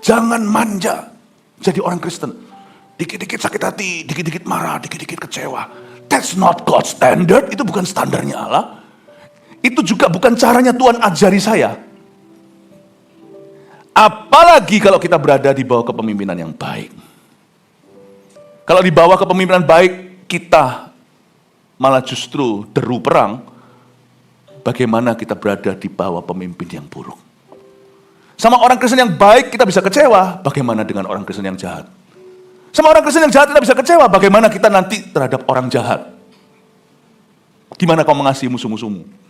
Jangan manja jadi orang Kristen. Dikit-dikit sakit hati, dikit-dikit marah, dikit-dikit kecewa. That's not God's standard, itu bukan standarnya Allah. Itu juga bukan caranya Tuhan ajari saya. Apalagi kalau kita berada di bawah kepemimpinan yang baik. Kalau di bawah kepemimpinan baik, kita malah justru deru perang. Bagaimana kita berada di bawah pemimpin yang buruk. Sama orang Kristen yang baik kita bisa kecewa, bagaimana dengan orang Kristen yang jahat? Sama orang Kristen yang jahat kita bisa kecewa, bagaimana kita nanti terhadap orang jahat? Gimana kau mengasihi musuh-musuhmu?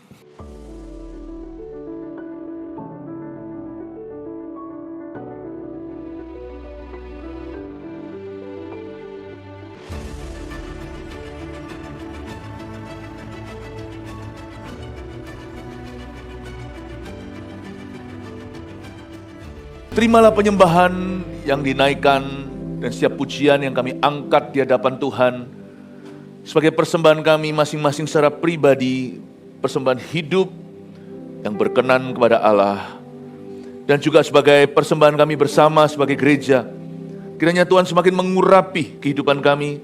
Terimalah penyembahan yang dinaikkan dan setiap pujian yang kami angkat di hadapan Tuhan sebagai persembahan kami masing-masing secara pribadi, persembahan hidup yang berkenan kepada Allah, dan juga sebagai persembahan kami bersama sebagai gereja. Kiranya Tuhan semakin mengurapi kehidupan kami,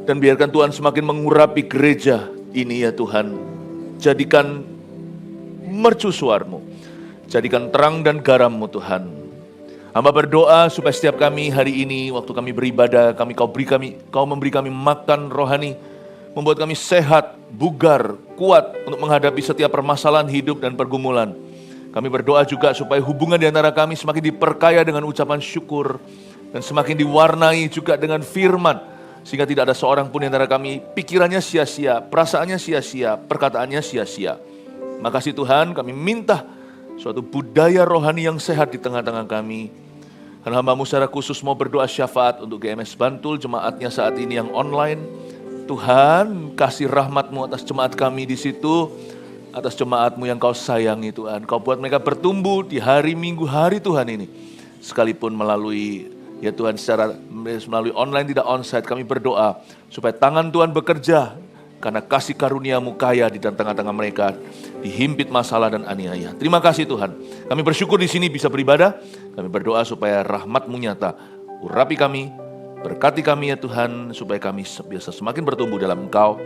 dan biarkan Tuhan semakin mengurapi gereja ini ya Tuhan. Jadikan mercusuar-Mu, jadikan terang dan garam-Mu Tuhan. Hamba berdoa supaya setiap kami hari ini, waktu kami beribadah, Kau memberi kami makan rohani, membuat kami sehat, bugar, kuat untuk menghadapi setiap permasalahan hidup dan pergumulan. Kami berdoa juga supaya hubungan di antara kami semakin diperkaya dengan ucapan syukur, dan semakin diwarnai juga dengan firman, sehingga tidak ada seorang pun di antara kami pikirannya sia-sia, perasaannya sia-sia, perkataannya sia-sia. Makasih Tuhan, kami minta suatu budaya rohani yang sehat di tengah-tengah kami. Dan hamba-Mu secara khusus mau berdoa syafaat untuk GMS Bantul, jemaatnya saat ini yang online. Tuhan, kasih rahmat-Mu atas jemaat kami di situ, atas jemaat-Mu yang Kau sayangi Tuhan. Kau buat mereka bertumbuh di hari Minggu, hari Tuhan ini. Sekalipun melalui, ya Tuhan, melalui online tidak onsite, kami berdoa supaya tangan Tuhan bekerja, karena kasih karunia-Mu kaya di tengah-tengah mereka, dihimpit masalah dan aniaya. Terima kasih Tuhan. Kami bersyukur di sini bisa beribadah. Kami berdoa supaya rahmat-Mu nyata. Urapi kami, berkati kami ya Tuhan, supaya kami biasa semakin bertumbuh dalam Engkau.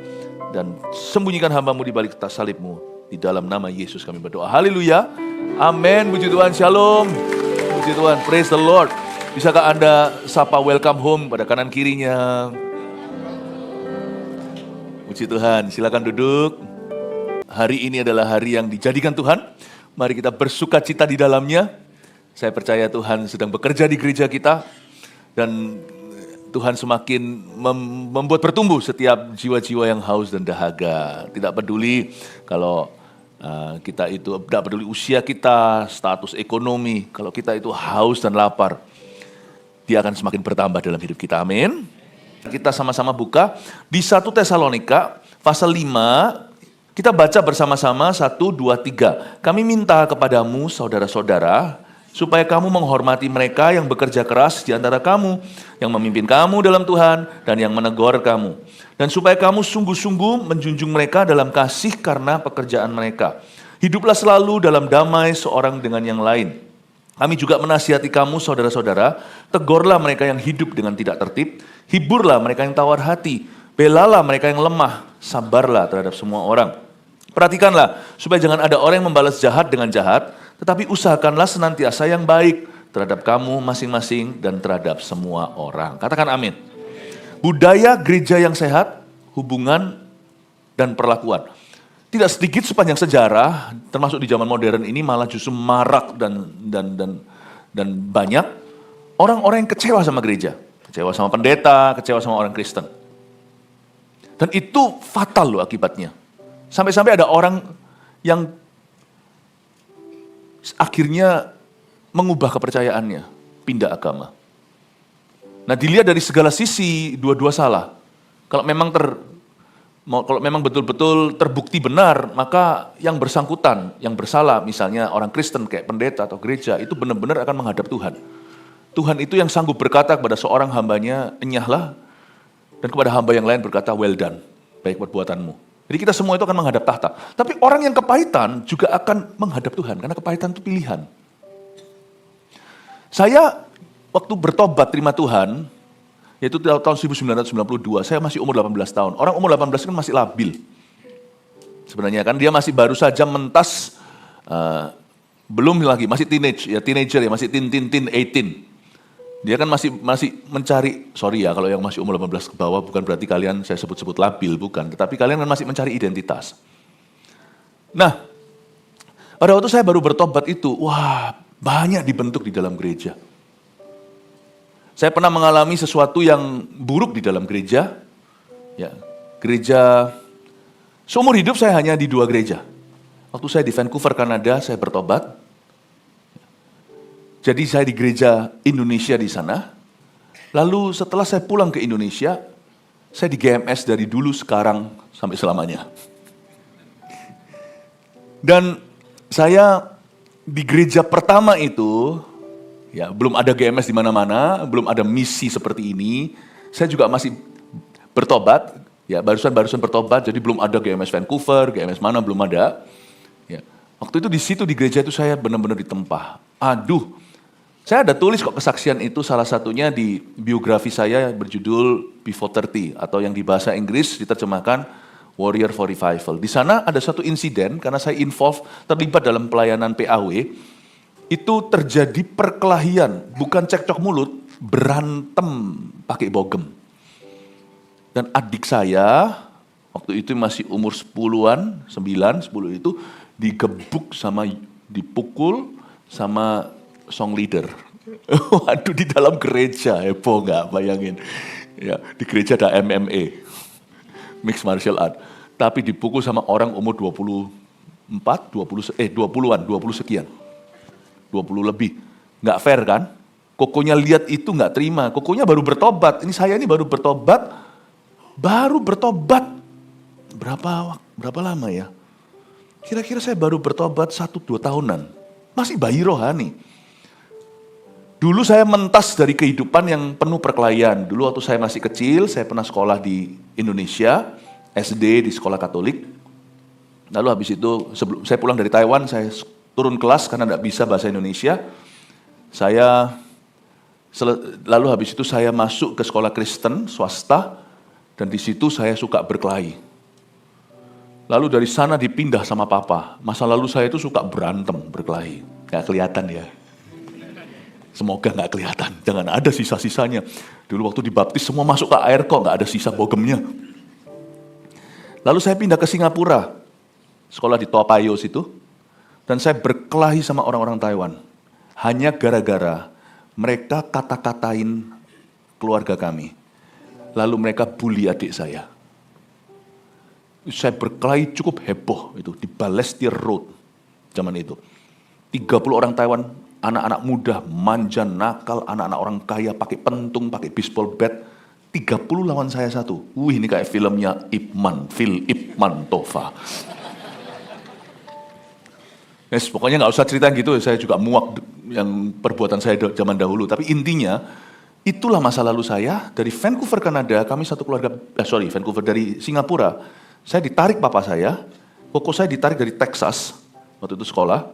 Dan sembunyikan hamba-Mu di balik salib-Mu. Di dalam nama Yesus kami berdoa. Haleluya. Amin. Puji Tuhan. Shalom. Puji Tuhan. Praise the Lord. Bisakah Anda sapa welcome home pada kanan kirinya? Puji Tuhan, silakan duduk. Hari ini adalah hari yang dijadikan Tuhan. Mari kita bersuka cita di dalamnya. Saya percaya Tuhan sedang bekerja di gereja kita. Dan Tuhan semakin membuat bertumbuh setiap jiwa-jiwa yang haus dan dahaga. Tidak peduli kalau kita itu, tidak peduli usia kita, status ekonomi. Kalau kita itu haus dan lapar, Dia akan semakin bertambah dalam hidup kita. Amin. Kita sama-sama buka di 1 Tesalonika pasal 5, kita baca bersama-sama 1, 2, 3. Kami minta kepadamu saudara-saudara, supaya kamu menghormati mereka yang bekerja keras di antara kamu, yang memimpin kamu dalam Tuhan dan yang menegur kamu. Dan supaya kamu sungguh-sungguh menjunjung mereka dalam kasih karena pekerjaan mereka. Hiduplah selalu dalam damai seorang dengan yang lain. Kami juga menasihati kamu saudara-saudara, tegurlah mereka yang hidup dengan tidak tertib, hiburlah mereka yang tawar hati, belalah mereka yang lemah, sabarlah terhadap semua orang. Perhatikanlah supaya jangan ada orang yang membalas jahat dengan jahat, tetapi usahakanlah senantiasa yang baik terhadap kamu masing-masing dan terhadap semua orang. Katakan amin. Budaya gereja yang sehat, hubungan dan perlakuan. Tidak sedikit sepanjang sejarah, termasuk di zaman modern ini malah justru marak dan banyak orang-orang yang kecewa sama gereja, kecewa sama pendeta, kecewa sama orang Kristen. Dan itu fatal loh akibatnya. Sampai-sampai ada orang yang akhirnya mengubah kepercayaannya, pindah agama. Nah, dilihat dari segala sisi, dua-dua salah. Kalau memang betul-betul terbukti benar, maka yang bersangkutan, yang bersalah, misalnya orang Kristen kayak pendeta atau gereja, itu benar-benar akan menghadap Tuhan. Tuhan itu yang sanggup berkata kepada seorang hambanya, enyahlah, dan kepada hamba yang lain berkata, well done, baik perbuatanmu. Jadi kita semua itu akan menghadap tahta. Tapi orang yang kepahitan juga akan menghadap Tuhan, karena kepahitan itu pilihan. Saya waktu bertobat terima Tuhan, yaitu tahun 1992, saya masih umur 18 tahun. Orang umur 18 kan masih labil. Sebenarnya kan dia masih baru saja mentas, belum lagi, masih teenager ya, masih teen 18. Dia kan masih mencari, sorry ya kalau yang masih umur 18 ke bawah, bukan berarti kalian saya sebut-sebut labil, bukan. Tetapi kalian kan masih mencari identitas. Nah, pada waktu saya baru bertobat itu, wah banyak dibentuk di dalam gereja. Saya pernah mengalami sesuatu yang buruk di dalam gereja. Ya, gereja, seumur hidup saya hanya di 2 gereja. Waktu saya di Vancouver, Kanada, saya bertobat. Jadi saya di gereja Indonesia di sana. Lalu setelah saya pulang ke Indonesia, saya di GMS dari dulu, sekarang, sampai selamanya. Dan saya di gereja pertama itu, ya belum ada GMS di mana-mana, belum ada misi seperti ini. Saya juga masih bertobat, ya barusan bertobat, jadi belum ada GMS Vancouver, GMS mana belum ada. Ya, waktu itu di situ di gereja itu saya benar-benar ditempah. Aduh, saya ada tulis kok kesaksian itu, salah satunya di biografi saya berjudul Before 30, atau yang di bahasa Inggris diterjemahkan Warrior for Revival. Di sana ada satu insiden, karena saya terlibat dalam pelayanan PAW, itu terjadi perkelahian, bukan cekcok mulut, berantem pakai bogem. Dan adik saya, waktu itu masih umur 10-an, 9, 10 itu, digebuk dipukul sama song leader. Waduh, di dalam gereja, heboh nggak, bayangin. Ya, di gereja ada MMA, Mixed Martial Art. Tapi dipukul sama orang umur 24, 20-an, 20 sekian. 20 lebih. Nggak fair kan? Kokonya lihat itu nggak terima. Kokonya baru bertobat. Saya ini baru bertobat. Berapa lama ya? Kira-kira saya baru bertobat 1-2 tahunan. Masih bayi rohani. Dulu saya mentas dari kehidupan yang penuh perkelahian. Dulu waktu saya masih kecil, saya pernah sekolah di Indonesia, SD di sekolah Katolik. Lalu habis itu, sebelum saya pulang dari Taiwan, saya turun kelas karena tidak bisa bahasa Indonesia. Lalu habis itu saya masuk ke sekolah Kristen, swasta, dan di situ saya suka berkelahi. Lalu dari sana dipindah sama papa. Masa lalu saya itu suka berantem, berkelahi. Nggak kelihatan ya. Semoga nggak kelihatan, jangan ada sisa-sisanya. Dulu waktu dibaptis semua masuk ke air kok, nggak ada sisa bogemnya. Lalu saya pindah ke Singapura, sekolah di Toa Payoh situ, dan saya berkelahi sama orang-orang Taiwan. Hanya gara-gara mereka kata-katain keluarga kami. Lalu mereka bully adik saya. Saya berkelahi cukup heboh itu di Balestier Road zaman itu. 30 orang Taiwan, anak-anak muda, manja, nakal, anak-anak orang kaya, pakai pentung, pakai baseball bat, 30 lawan saya 1. Wih, ini kayak filmnya Phil Ip Man Tova. Yes, pokoknya nggak usah cerita gitu, saya juga muak yang perbuatan saya zaman dahulu. Tapi intinya, itulah masa lalu saya. Dari Vancouver, Kanada, kami satu keluarga, Vancouver dari Singapura, saya ditarik papa saya, koko saya ditarik dari Texas, waktu itu sekolah.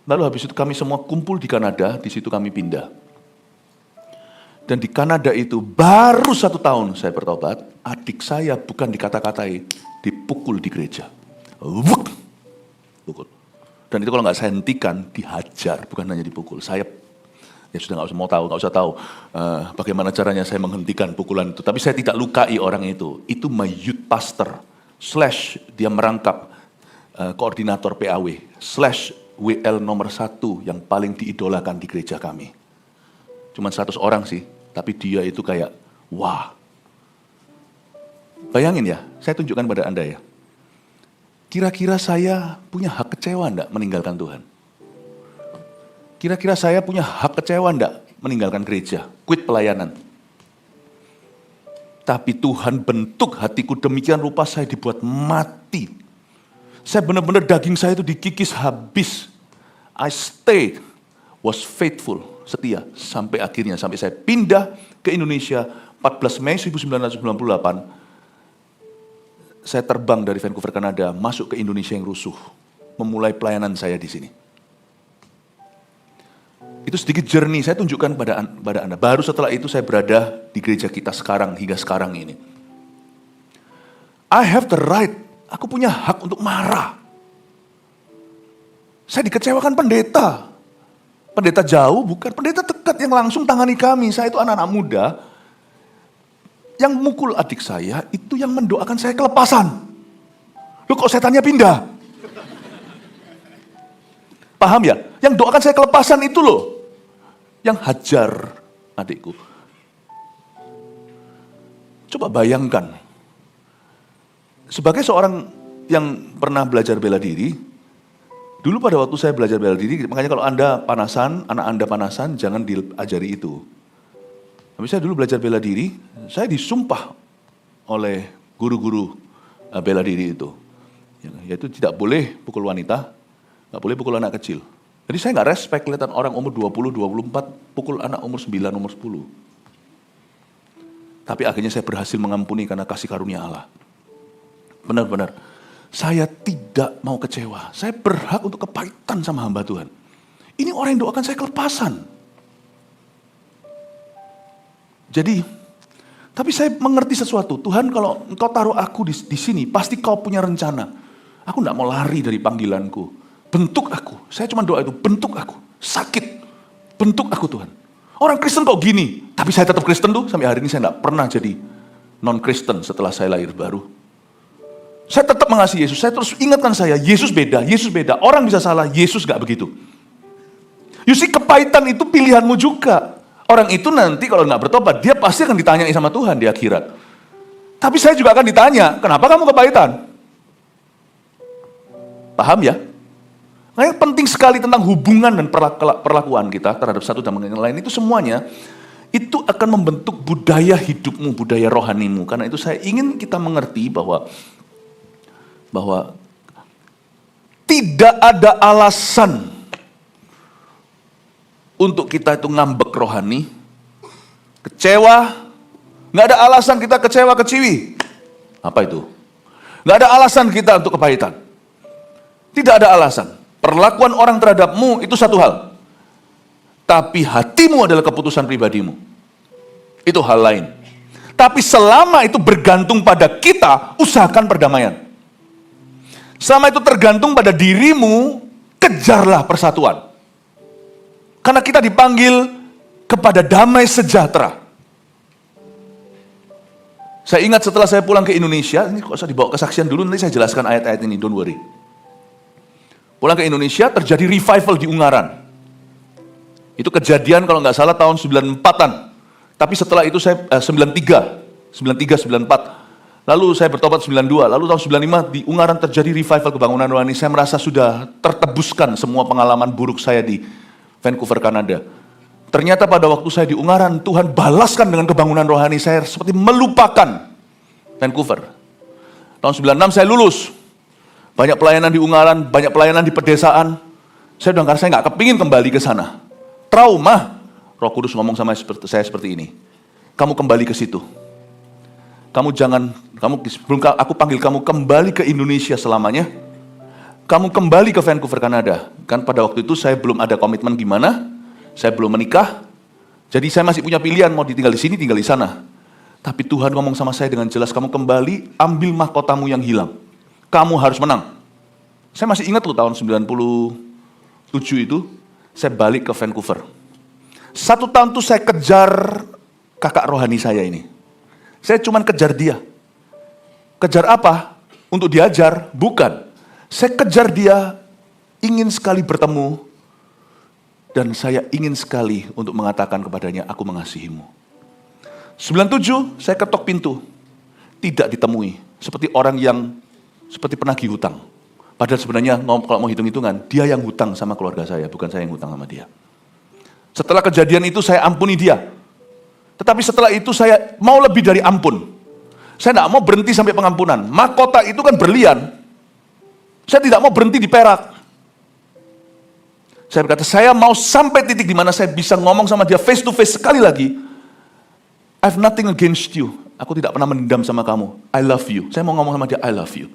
Lalu habis itu kami semua kumpul di Kanada, di situ kami pindah. Dan di Kanada itu baru 1 tahun saya bertobat, adik saya bukan dikata-katai, dipukul di gereja. Wuk! Pukul. Dan itu kalau nggak saya hentikan, dihajar, bukan hanya dipukul. Saya ya sudah nggak usah tahu bagaimana caranya saya menghentikan pukulan itu. Tapi saya tidak lukai orang itu. Itu my youth pastor, / dia merangkap koordinator PAW, / WL nomor 1 yang paling diidolakan di gereja kami. Cuma 100 orang sih, tapi dia itu kayak, wah. Bayangin ya, saya tunjukkan pada Anda ya. Kira-kira saya punya hak kecewa enggak meninggalkan Tuhan? Kira-kira saya punya hak kecewa enggak meninggalkan gereja, quit pelayanan? Tapi Tuhan bentuk hatiku demikian rupa saya dibuat mati. Saya benar-benar daging saya itu dikikis habis. I stayed, was faithful, setia. Sampai akhirnya, sampai saya pindah ke Indonesia, 14 Mei 1998, saya terbang dari Vancouver, Kanada, masuk ke Indonesia yang rusuh. Memulai pelayanan saya di sini. Itu sedikit journey saya tunjukkan pada Anda. Baru setelah itu saya berada di gereja kita sekarang, hingga sekarang ini. I have the right, aku punya hak untuk marah. Saya dikecewakan pendeta. Pendeta jauh bukan, pendeta dekat yang langsung tangani kami. Saya itu anak-anak muda. Yang mukul adik saya itu yang mendoakan saya kelepasan. Loh kok setannya pindah? Paham ya? Yang doakan saya kelepasan itu loh. Yang hajar adikku. Coba bayangkan. Sebagai seorang yang pernah belajar bela diri, dulu pada waktu saya belajar bela diri, makanya kalau Anda panasan, anak Anda panasan, jangan diajari itu. Tapi saya dulu belajar bela diri, saya disumpah oleh guru-guru bela diri itu. Yaitu tidak boleh pukul wanita, nggak boleh pukul anak kecil. Jadi saya nggak respect kelihatan orang umur 20, 24, pukul anak umur 9, umur 10. Tapi akhirnya saya berhasil mengampuni karena kasih karunia Allah. Benar-benar, saya tidak mau kecewa. Saya berhak untuk kepahitan sama hamba Tuhan. Ini orang yang doakan saya kelepasan. Jadi, tapi saya mengerti sesuatu. Tuhan, kalau Engkau taruh aku di sini, pasti Kau punya rencana. Aku tidak mau lari dari panggilanku. Bentuk aku. Saya cuma doa itu, bentuk aku. Sakit. Bentuk aku Tuhan. Orang Kristen kok gini. Tapi saya tetap Kristen tuh. Sampai hari ini saya tidak pernah jadi non-Kristen setelah saya lahir baru. Saya tetap mengasihi Yesus. Saya terus ingatkan Yesus beda, Yesus beda. Orang bisa salah, Yesus gak begitu. You see, kepahitan itu pilihanmu juga. Orang itu nanti kalau gak bertobat, dia pasti akan ditanyai sama Tuhan di akhirat. Tapi saya juga akan ditanya, kenapa kamu kepahitan? Paham ya? Makanya penting sekali tentang hubungan dan perlakuan kita terhadap satu dan yang lain. Itu semuanya, itu akan membentuk budaya hidupmu, budaya rohanimu. Karena itu saya ingin kita mengerti bahwa tidak ada alasan untuk kita itu ngambek rohani, kecewa, nggak ada alasan kita kecewa keciwi. Apa itu? Nggak ada alasan kita untuk kepahitan. Tidak ada alasan. Perlakuan orang terhadapmu itu satu hal. Tapi hatimu adalah keputusan pribadimu. Itu hal lain. Tapi selama itu bergantung pada kita, usahakan perdamaian. Selama itu tergantung pada dirimu, kejarlah persatuan. Karena kita dipanggil kepada damai sejahtera. Saya ingat setelah saya pulang ke Indonesia, ini kok saya dibawa kesaksian dulu, nanti saya jelaskan ayat-ayat ini, don't worry. Pulang ke Indonesia, terjadi revival di Ungaran. Itu kejadian kalau nggak salah tahun 94-an. Tapi setelah itu saya 93, 94. Lalu saya bertobat 92, lalu tahun 95 di Ungaran terjadi revival kebangunan rohani. Saya merasa sudah tertebuskan semua pengalaman buruk saya di Vancouver, Kanada. Ternyata pada waktu saya di Ungaran, Tuhan balaskan dengan kebangunan rohani. Saya seperti melupakan Vancouver. Tahun 96 saya lulus. Banyak pelayanan di Ungaran, banyak pelayanan di pedesaan. Saya udah nggak, saya nggak kepingin kembali ke sana. Trauma. Roh Kudus ngomong sama saya seperti ini. Kamu kembali ke situ. Sebelum aku panggil kamu kembali ke Indonesia selamanya, kamu kembali ke Vancouver, Kanada. Kan pada waktu itu saya belum ada komitmen gimana, saya belum menikah, jadi saya masih punya pilihan mau tinggal di sini, tinggal di sana. Tapi Tuhan ngomong sama saya dengan jelas, kamu kembali, ambil mahkotamu yang hilang. Kamu harus menang. Saya masih ingat tuh tahun 97 itu, saya balik ke Vancouver. 1 tahun tuh saya kejar kakak rohani saya ini. Saya cuma kejar dia. Kejar apa? Untuk diajar? Bukan. Saya kejar dia, ingin sekali bertemu, dan saya ingin sekali untuk mengatakan kepadanya, aku mengasihimu. 97, saya ketok pintu. Tidak ditemui. Seperti orang yang, seperti penagih hutang. Padahal sebenarnya, kalau mau hitung-hitungan, dia yang hutang sama keluarga saya, bukan saya yang hutang sama dia. Setelah kejadian itu, saya ampuni dia. Tetapi setelah itu saya mau lebih dari ampun. Saya tidak mau berhenti sampai pengampunan. Mahkota itu kan berlian. Saya tidak mau berhenti di perak. Saya berkata, saya mau sampai titik di mana saya bisa ngomong sama dia face to face sekali lagi. I have nothing against you. Aku tidak pernah mendendam sama kamu. I love you. Saya mau ngomong sama dia, I love you.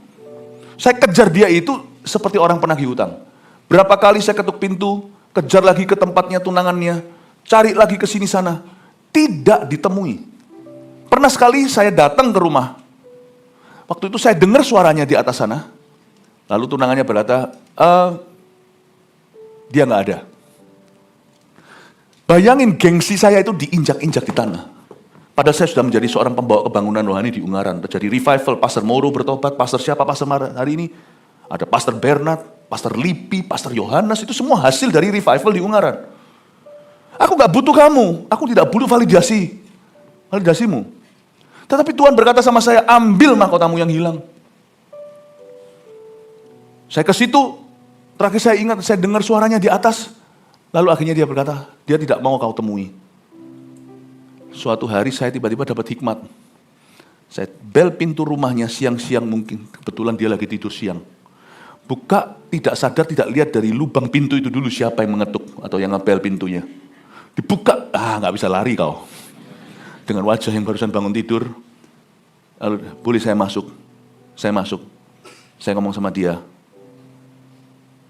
Saya kejar dia itu seperti orang penagih hutang. Berapa kali saya ketuk pintu, kejar lagi ke tempatnya tunangannya, cari lagi ke sini sana. Tidak ditemui. Pernah sekali saya datang ke rumah. Waktu itu saya dengar suaranya di atas sana. Lalu tunangannya berkata, dia nggak ada. Bayangin gengsi saya itu diinjak-injak di tanah. Padahal saya sudah menjadi seorang pembawa kebangunan rohani di Ungaran. Terjadi revival, Pastor Moro bertobat, Pastor siapa, Pastor hari ini. Ada Pastor Bernard, Pastor Lipi, Pastor Yohanes, itu semua hasil dari revival di Ungaran. Aku gak butuh kamu, aku tidak butuh validasimu. Tetapi Tuhan berkata sama saya, ambil mahkotamu yang hilang. Saya ke situ, terakhir saya ingat, saya dengar suaranya di atas. Lalu akhirnya dia berkata, dia tidak mau kau temui. Suatu hari saya tiba-tiba dapat hikmat. Saya bel pintu rumahnya siang-siang mungkin, kebetulan dia lagi tidur siang. Buka, tidak sadar, tidak lihat dari lubang pintu itu dulu siapa yang mengetuk atau yang ngebel pintunya. Dibuka, nggak bisa lari kau. Dengan wajah yang barusan bangun tidur, lalu boleh saya masuk? Saya masuk. Saya ngomong sama dia,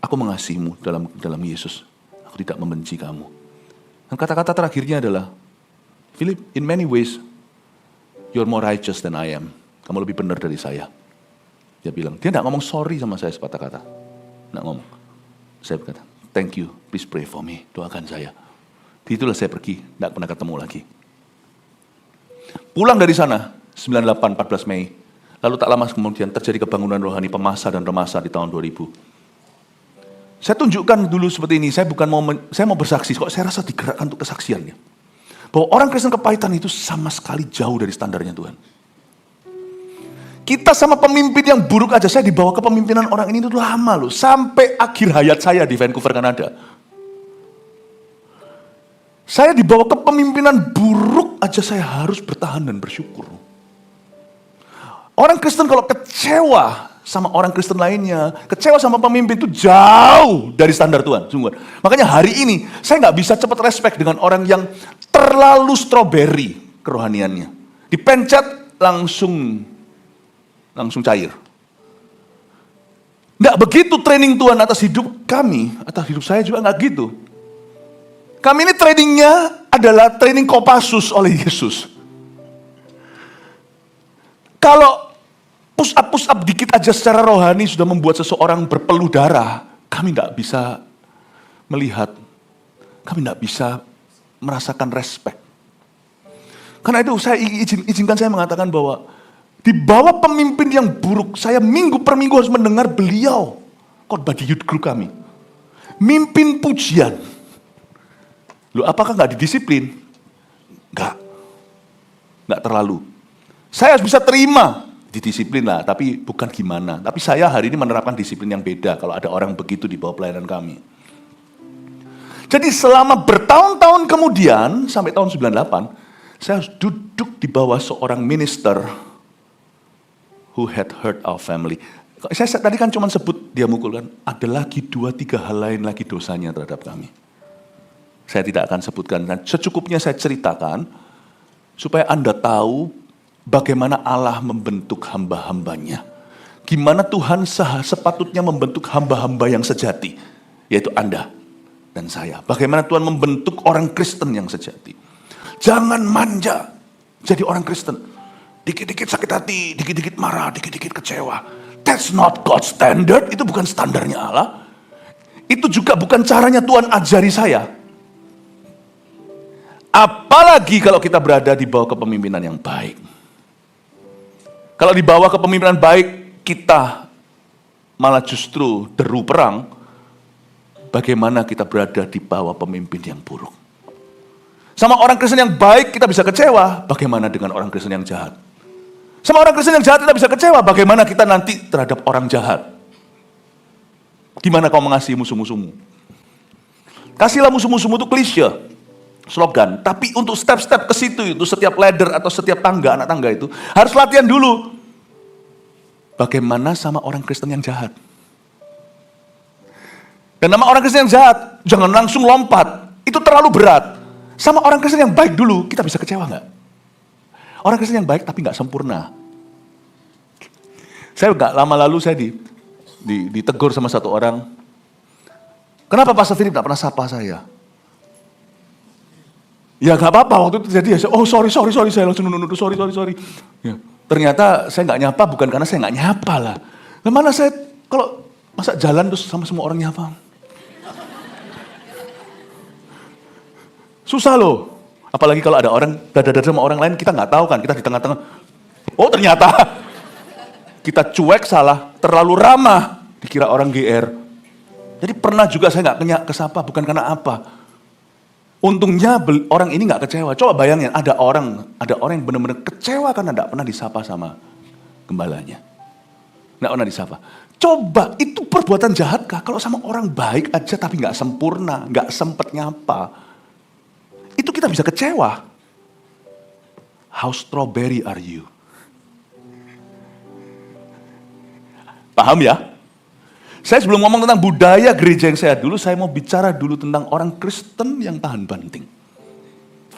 aku mengasihimu dalam Yesus. Aku tidak membenci kamu. Dan kata-kata terakhirnya adalah, Philip, in many ways, you're more righteous than I am. Kamu lebih benar dari saya. Dia bilang, dia tidak ngomong sorry sama saya sepatah kata. Tidak ngomong. Saya berkata, thank you, please pray for me. Doakan saya. Itulah saya pergi, tidak pernah ketemu lagi. Pulang dari sana, 98, 14 Mei. Lalu tak lama kemudian terjadi kebangunan rohani pemasa dan remasa di tahun 2000. Saya tunjukkan dulu seperti ini, saya mau bersaksi, kok saya rasa digerakkan untuk kesaksiannya. Bahwa orang Kristen kepahitan itu sama sekali jauh dari standarnya Tuhan. Kita sama pemimpin yang buruk aja, saya dibawa ke pemimpinan orang ini itu lama loh. Sampai akhir hayat saya di Vancouver, Kanada. Saya dibawa ke pemimpinan buruk aja saya harus bertahan dan bersyukur. Orang Kristen kalau kecewa sama orang Kristen lainnya, kecewa sama pemimpin itu jauh dari standar Tuhan. Sungguh. Makanya hari ini saya nggak bisa cepat respect dengan orang yang terlalu strawberry kerohaniannya. Dipencet langsung cair. Nggak begitu training Tuhan atas hidup kami, atas hidup saya juga nggak gitu. Kami ini trainingnya adalah training Kopassus oleh Yesus. Kalau push up dikit aja secara rohani sudah membuat seseorang berpeluh darah, kami tidak bisa melihat, kami tidak bisa merasakan respect. Karena itu saya izinkan saya mengatakan bahwa di bawah pemimpin yang buruk, saya minggu per minggu harus mendengar beliau khotbah di youth group kami. Mimpin pujian. Loh, apakah nggak didisiplin? Nggak terlalu. Saya harus bisa terima, didisiplin lah, tapi bukan gimana. Tapi saya hari ini menerapkan disiplin yang beda kalau ada orang begitu di bawah pelayanan kami. Jadi selama bertahun-tahun kemudian, sampai tahun 98, saya harus duduk di bawah seorang minister who had hurt our family. Saya tadi kan cuma sebut dia mukul kan, ada lagi 2-3 hal lain lagi dosanya terhadap kami. Saya tidak akan sebutkan, dan secukupnya saya ceritakan, supaya Anda tahu bagaimana Allah membentuk hamba-hambanya. Gimana Tuhan sepatutnya membentuk hamba-hamba yang sejati, yaitu Anda dan saya. Bagaimana Tuhan membentuk orang Kristen yang sejati. Jangan manja jadi orang Kristen. Dikit-dikit sakit hati, dikit-dikit marah, dikit-dikit kecewa. That's not God's standard, itu bukan standarnya Allah. Itu juga bukan caranya Tuhan ajari saya. Apalagi kalau kita berada di bawah kepemimpinan yang baik. Kalau di bawah kepemimpinan baik, kita malah justru deru perang. Bagaimana kita berada di bawah pemimpin yang buruk. Sama orang Kristen yang baik kita bisa kecewa, bagaimana dengan orang Kristen yang jahat? Sama orang Kristen yang jahat kita bisa kecewa, bagaimana kita nanti terhadap orang jahat? Gimana kau mengasihi musuh-musuhmu? Kasihlah musuh-musuhmu itu klise, slogan. Tapi untuk step-step ke situ itu, setiap ladder atau setiap tangga, anak tangga itu, harus latihan dulu. Bagaimana sama orang Kristen yang jahat? Dan nama orang Kristen yang jahat, jangan langsung lompat. Itu terlalu berat. Sama orang Kristen yang baik dulu, kita bisa kecewa nggak? Orang Kristen yang baik tapi nggak sempurna. Saya nggak lama lalu saya ditegur sama satu orang. Kenapa Pastor Philip gak pernah sapa saya? Ya gak apa-apa, waktu itu terjadi ya, oh sorry, saya langsung nuduh, sorry. Ya, ternyata saya gak nyapa bukan karena saya gak nyapa lah. Nah, mana saya, kalau masa jalan terus sama semua orang nyapa? Susah loh. Apalagi kalau ada orang dada-dada sama orang lain, kita gak tahu kan, kita di tengah-tengah. Oh ternyata, kita cuek salah, terlalu ramah, dikira orang GR. Jadi pernah juga saya gak kesapa, bukan karena apa. Untungnya orang ini gak kecewa. Coba bayangin, ada orang yang benar-benar kecewa karena gak pernah disapa sama gembalanya. Gak pernah disapa. Coba, itu perbuatan jahat kah? Kalau sama orang baik aja tapi gak sempurna, gak sempet nyapa. Itu kita bisa kecewa. How strawberry are you? Paham ya? Saya sebelum ngomong tentang budaya gereja yang sehat dulu, saya mau bicara dulu tentang orang Kristen yang tahan banting.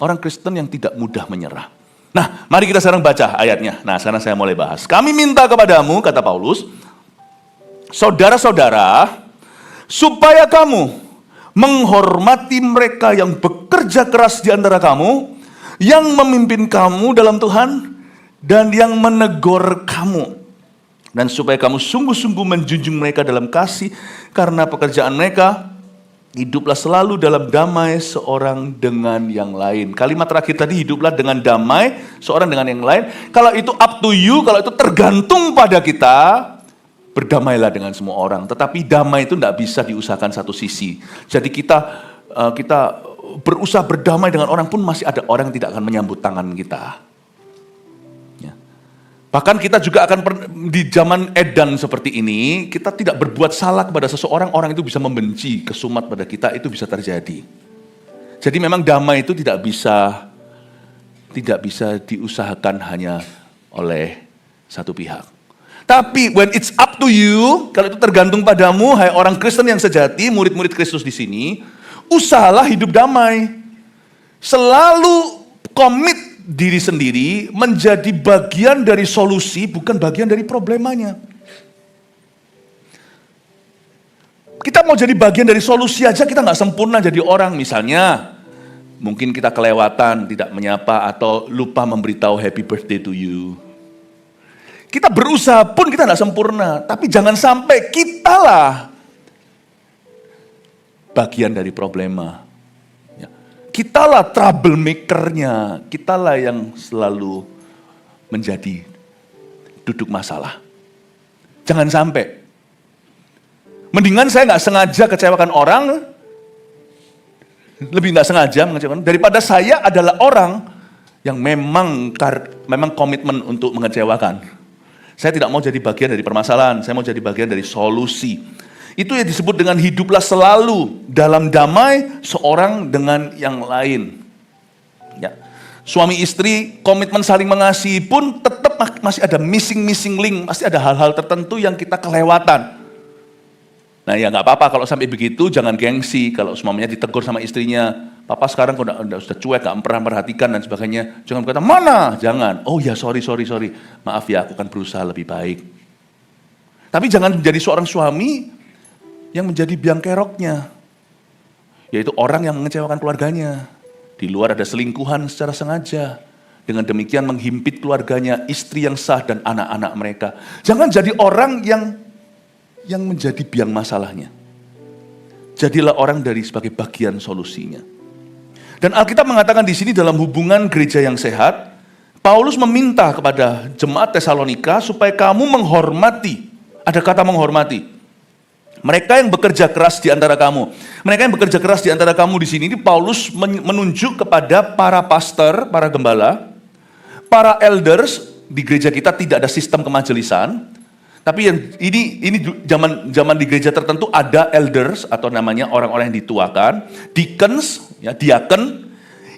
Orang Kristen yang tidak mudah menyerah. Nah, mari kita sekarang baca ayatnya. Nah, sekarang saya mulai bahas. Kami minta kepadamu, kata Paulus, saudara-saudara, supaya kamu menghormati mereka yang bekerja keras di antara kamu, yang memimpin kamu dalam Tuhan, dan yang menegur kamu. Dan supaya kamu sungguh-sungguh menjunjung mereka dalam kasih, karena pekerjaan mereka, hiduplah selalu dalam damai seorang dengan yang lain. Kalimat terakhir tadi, hiduplah dengan damai seorang dengan yang lain. Kalau itu up to you, kalau itu tergantung pada kita, berdamailah dengan semua orang. Tetapi damai itu tidak bisa diusahakan satu sisi. Jadi kita berusaha berdamai dengan orang pun masih ada orang yang tidak akan menyambut tangan kita. Bahkan kita juga akan di zaman edan seperti ini, kita tidak berbuat salah kepada seseorang, orang itu bisa membenci, kesumat pada kita, itu bisa terjadi. Jadi memang damai itu tidak bisa diusahakan hanya oleh satu pihak. Tapi when it's up to you, kalau itu tergantung padamu, hai orang Kristen yang sejati, murid-murid Kristus di sini, usahalah hidup damai. Selalu komit diri sendiri menjadi bagian dari solusi, bukan bagian dari problemanya. Kita mau jadi bagian dari solusi aja, kita nggak sempurna jadi orang. Misalnya, mungkin kita kelewatan, tidak menyapa, atau lupa memberitahu happy birthday to you. Kita berusaha pun kita nggak sempurna, tapi jangan sampai kitalah bagian dari problema. Kitalah troublemaker-nya, kitalah yang selalu menjadi duduk masalah. Jangan sampai. Mendingan saya nggak sengaja kecewakan orang, lebih nggak sengaja mengecewakan, daripada saya adalah orang yang memang komitmen untuk mengecewakan. Saya tidak mau jadi bagian dari permasalahan, saya mau jadi bagian dari solusi. Itu yang disebut dengan hiduplah selalu dalam damai seorang dengan yang lain. Ya. Suami istri komitmen saling mengasihi pun tetap masih ada missing link, masih ada hal-hal tertentu yang kita kelewatan. Nah ya nggak apa-apa kalau sampai begitu, jangan gengsi kalau semuanya ditegur sama istrinya. Papa sekarang kok sudah cuek, gak pernah memperhatikan dan sebagainya. Jangan berkata, mana? Jangan. Oh ya sorry. Maaf ya, aku akan berusaha lebih baik. Tapi jangan menjadi seorang suami yang menjadi biang keroknya, yaitu orang yang mengecewakan keluarganya. Di luar ada selingkuhan secara sengaja, dengan demikian menghimpit keluarganya, istri yang sah dan anak-anak mereka. Jangan jadi orang yang menjadi biang masalahnya. Jadilah orang dari sebagai bagian solusinya. Dan Alkitab mengatakan di sini dalam hubungan gereja yang sehat, Paulus meminta kepada jemaat Tesalonika supaya kamu menghormati. Ada kata menghormati. Mereka yang bekerja keras di antara kamu. Mereka yang bekerja keras di antara kamu di sini, Paulus menunjuk kepada para pastor, para gembala, para elders. Di gereja kita tidak ada sistem kemajelisan. Tapi yang ini zaman di gereja tertentu ada elders atau namanya orang-orang yang dituakan, deacons, ya diaken.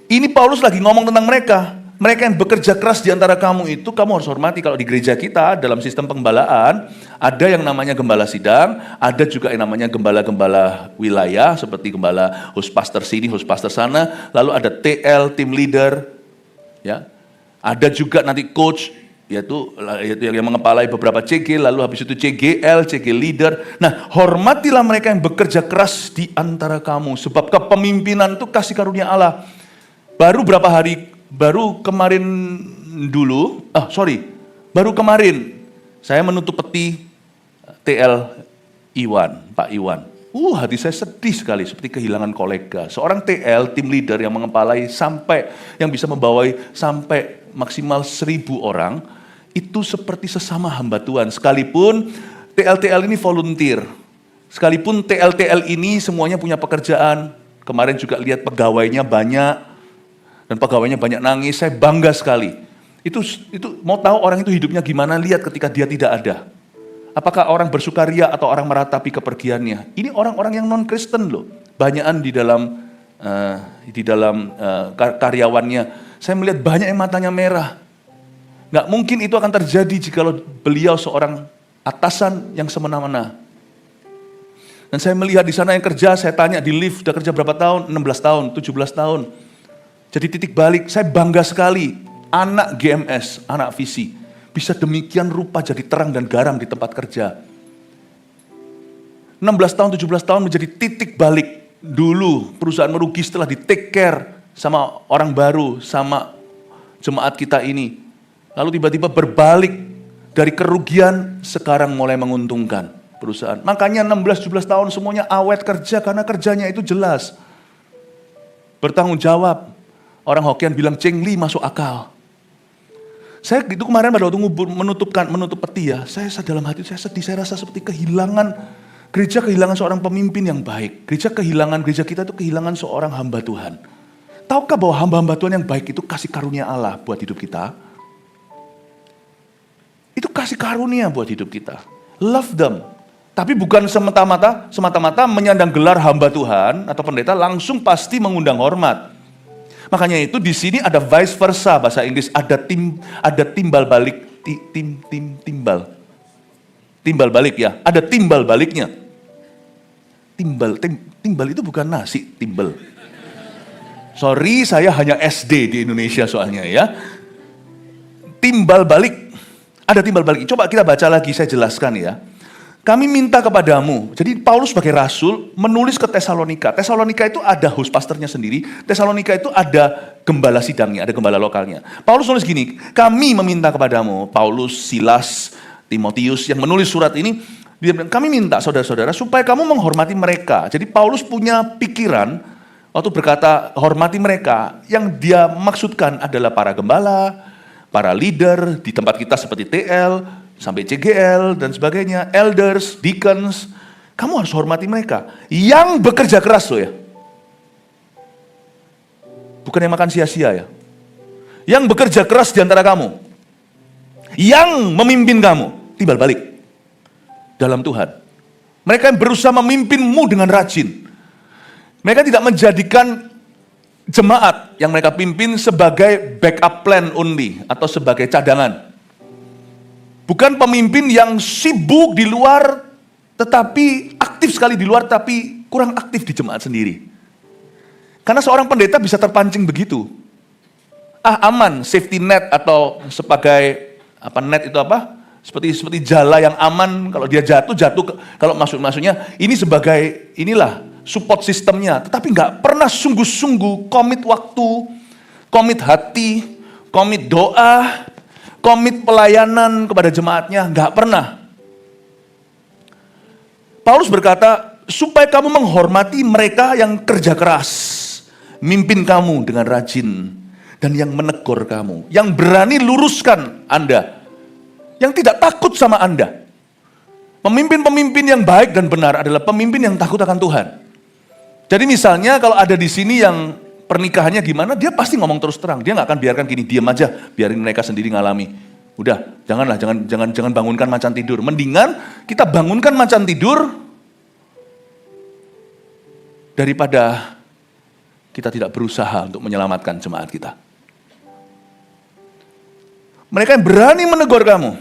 Ini Paulus lagi ngomong tentang mereka. Mereka yang bekerja keras di antara kamu itu kamu harus hormati. Kalau di gereja kita dalam sistem penggembalaan ada yang namanya gembala sidang, ada juga yang namanya gembala-gembala wilayah seperti gembala host pastor sini, host pastor sana, lalu ada TL, team leader, ya. Ada juga nanti coach, yaitu yang mengepalai beberapa CG, lalu habis itu CGL, CG leader. Nah, hormatilah mereka yang bekerja keras di antara kamu, sebab kepemimpinan itu kasih karunia Allah. Baru kemarin saya menutup peti TL Iwan, Pak Iwan. Hati saya sedih sekali, seperti kehilangan kolega. Seorang TL, tim leader yang mengepalai yang bisa membawai sampai maksimal 1.000 orang, itu seperti sesama hamba Tuhan. Sekalipun TL-TL ini volunteer, sekalipun TL-TL ini semuanya punya pekerjaan, kemarin juga lihat pegawainya banyak, dan pegawainya banyak nangis, saya bangga sekali. Itu mau tahu orang itu hidupnya gimana, lihat ketika dia tidak ada. Apakah orang bersukaria atau orang meratapi kepergiannya? Ini orang-orang yang non-Kristen loh. Banyakan di dalam karyawannya. Saya melihat banyak yang matanya merah. Nggak mungkin itu akan terjadi jika beliau seorang atasan yang semena-mena. Dan saya melihat di sana yang kerja, saya tanya di lift, udah kerja berapa tahun? 16 tahun, 17 tahun. Jadi titik balik, saya bangga sekali. Anak GMS, anak visi. Bisa demikian rupa jadi terang dan garam di tempat kerja. 16 tahun, 17 tahun menjadi titik balik. Dulu perusahaan merugi setelah di take care sama orang baru, sama jemaat kita ini. Lalu tiba-tiba berbalik dari kerugian, sekarang mulai menguntungkan perusahaan. Makanya 16-17 tahun semuanya awet kerja karena kerjanya itu jelas. Bertanggung jawab. Orang Hokkien bilang cengli masuk akal. Saya itu kemarin pada waktu menutup peti ya, saya dalam hati saya sedih, saya rasa seperti gereja kehilangan seorang pemimpin yang baik. Gereja kita itu kehilangan seorang hamba Tuhan. Tahukah bahwa hamba-hamba Tuhan yang baik itu kasih karunia Allah buat hidup kita? Itu kasih karunia buat hidup kita. Love them. Tapi bukan semata-mata menyandang gelar hamba Tuhan atau pendeta langsung pasti mengundang hormat. Makanya itu di sini ada vice versa, bahasa Inggris ada timbal balik, timbal balik ya, ada timbal baliknya. Timbal itu bukan nasi, timbal. Sorry, saya hanya SD di Indonesia soalnya ya. Timbal balik, ada timbal balik. Coba kita baca lagi, saya jelaskan ya. Kami minta kepadamu, jadi Paulus sebagai rasul menulis ke Tesalonika. Tesalonika itu ada host pastornya sendiri, Tesalonika itu ada gembala sidangnya, ada gembala lokalnya. Paulus nulis gini, kami meminta kepadamu, Paulus, Silas, Timotius yang menulis surat ini, dia bilang, kami minta saudara-saudara supaya kamu menghormati mereka. Jadi Paulus punya pikiran, waktu berkata hormati mereka, yang dia maksudkan adalah para gembala, para leader di tempat kita seperti TL, sampai CGL dan sebagainya, elders, deacons, kamu harus hormati mereka. Yang bekerja keras loh ya. Bukan yang makan sia-sia ya. Yang bekerja keras di antara kamu. Yang memimpin kamu, timbal balik. Dalam Tuhan. Mereka yang berusaha memimpinmu dengan rajin. Mereka tidak menjadikan jemaat yang mereka pimpin sebagai backup plan only atau sebagai cadangan. Bukan pemimpin yang sibuk di luar, tetapi aktif sekali di luar, tapi kurang aktif di jemaat sendiri. Karena seorang pendeta bisa terpancing begitu. Aman, safety net atau sebagai net itu apa? Seperti jala yang aman, kalau dia jatuh, kalau maksudnya ini sebagai support sistemnya. Tetapi nggak pernah sungguh-sungguh komit waktu, komit hati, komit doa, komit pelayanan kepada jemaatnya, nggak pernah. Paulus berkata, supaya kamu menghormati mereka yang kerja keras, mimpin kamu dengan rajin, dan yang menegur kamu, yang berani luruskan Anda, yang tidak takut sama Anda. Pemimpin-pemimpin yang baik dan benar adalah pemimpin yang takut akan Tuhan. Jadi misalnya kalau ada di sini yang pernikahannya gimana, dia pasti ngomong terus terang. Dia nggak akan biarkan gini, diam aja, biarin mereka sendiri ngalami. Udah, jangan bangunkan macan tidur. Mendingan kita bangunkan macan tidur daripada kita tidak berusaha untuk menyelamatkan jemaat kita. Mereka yang berani menegur kamu.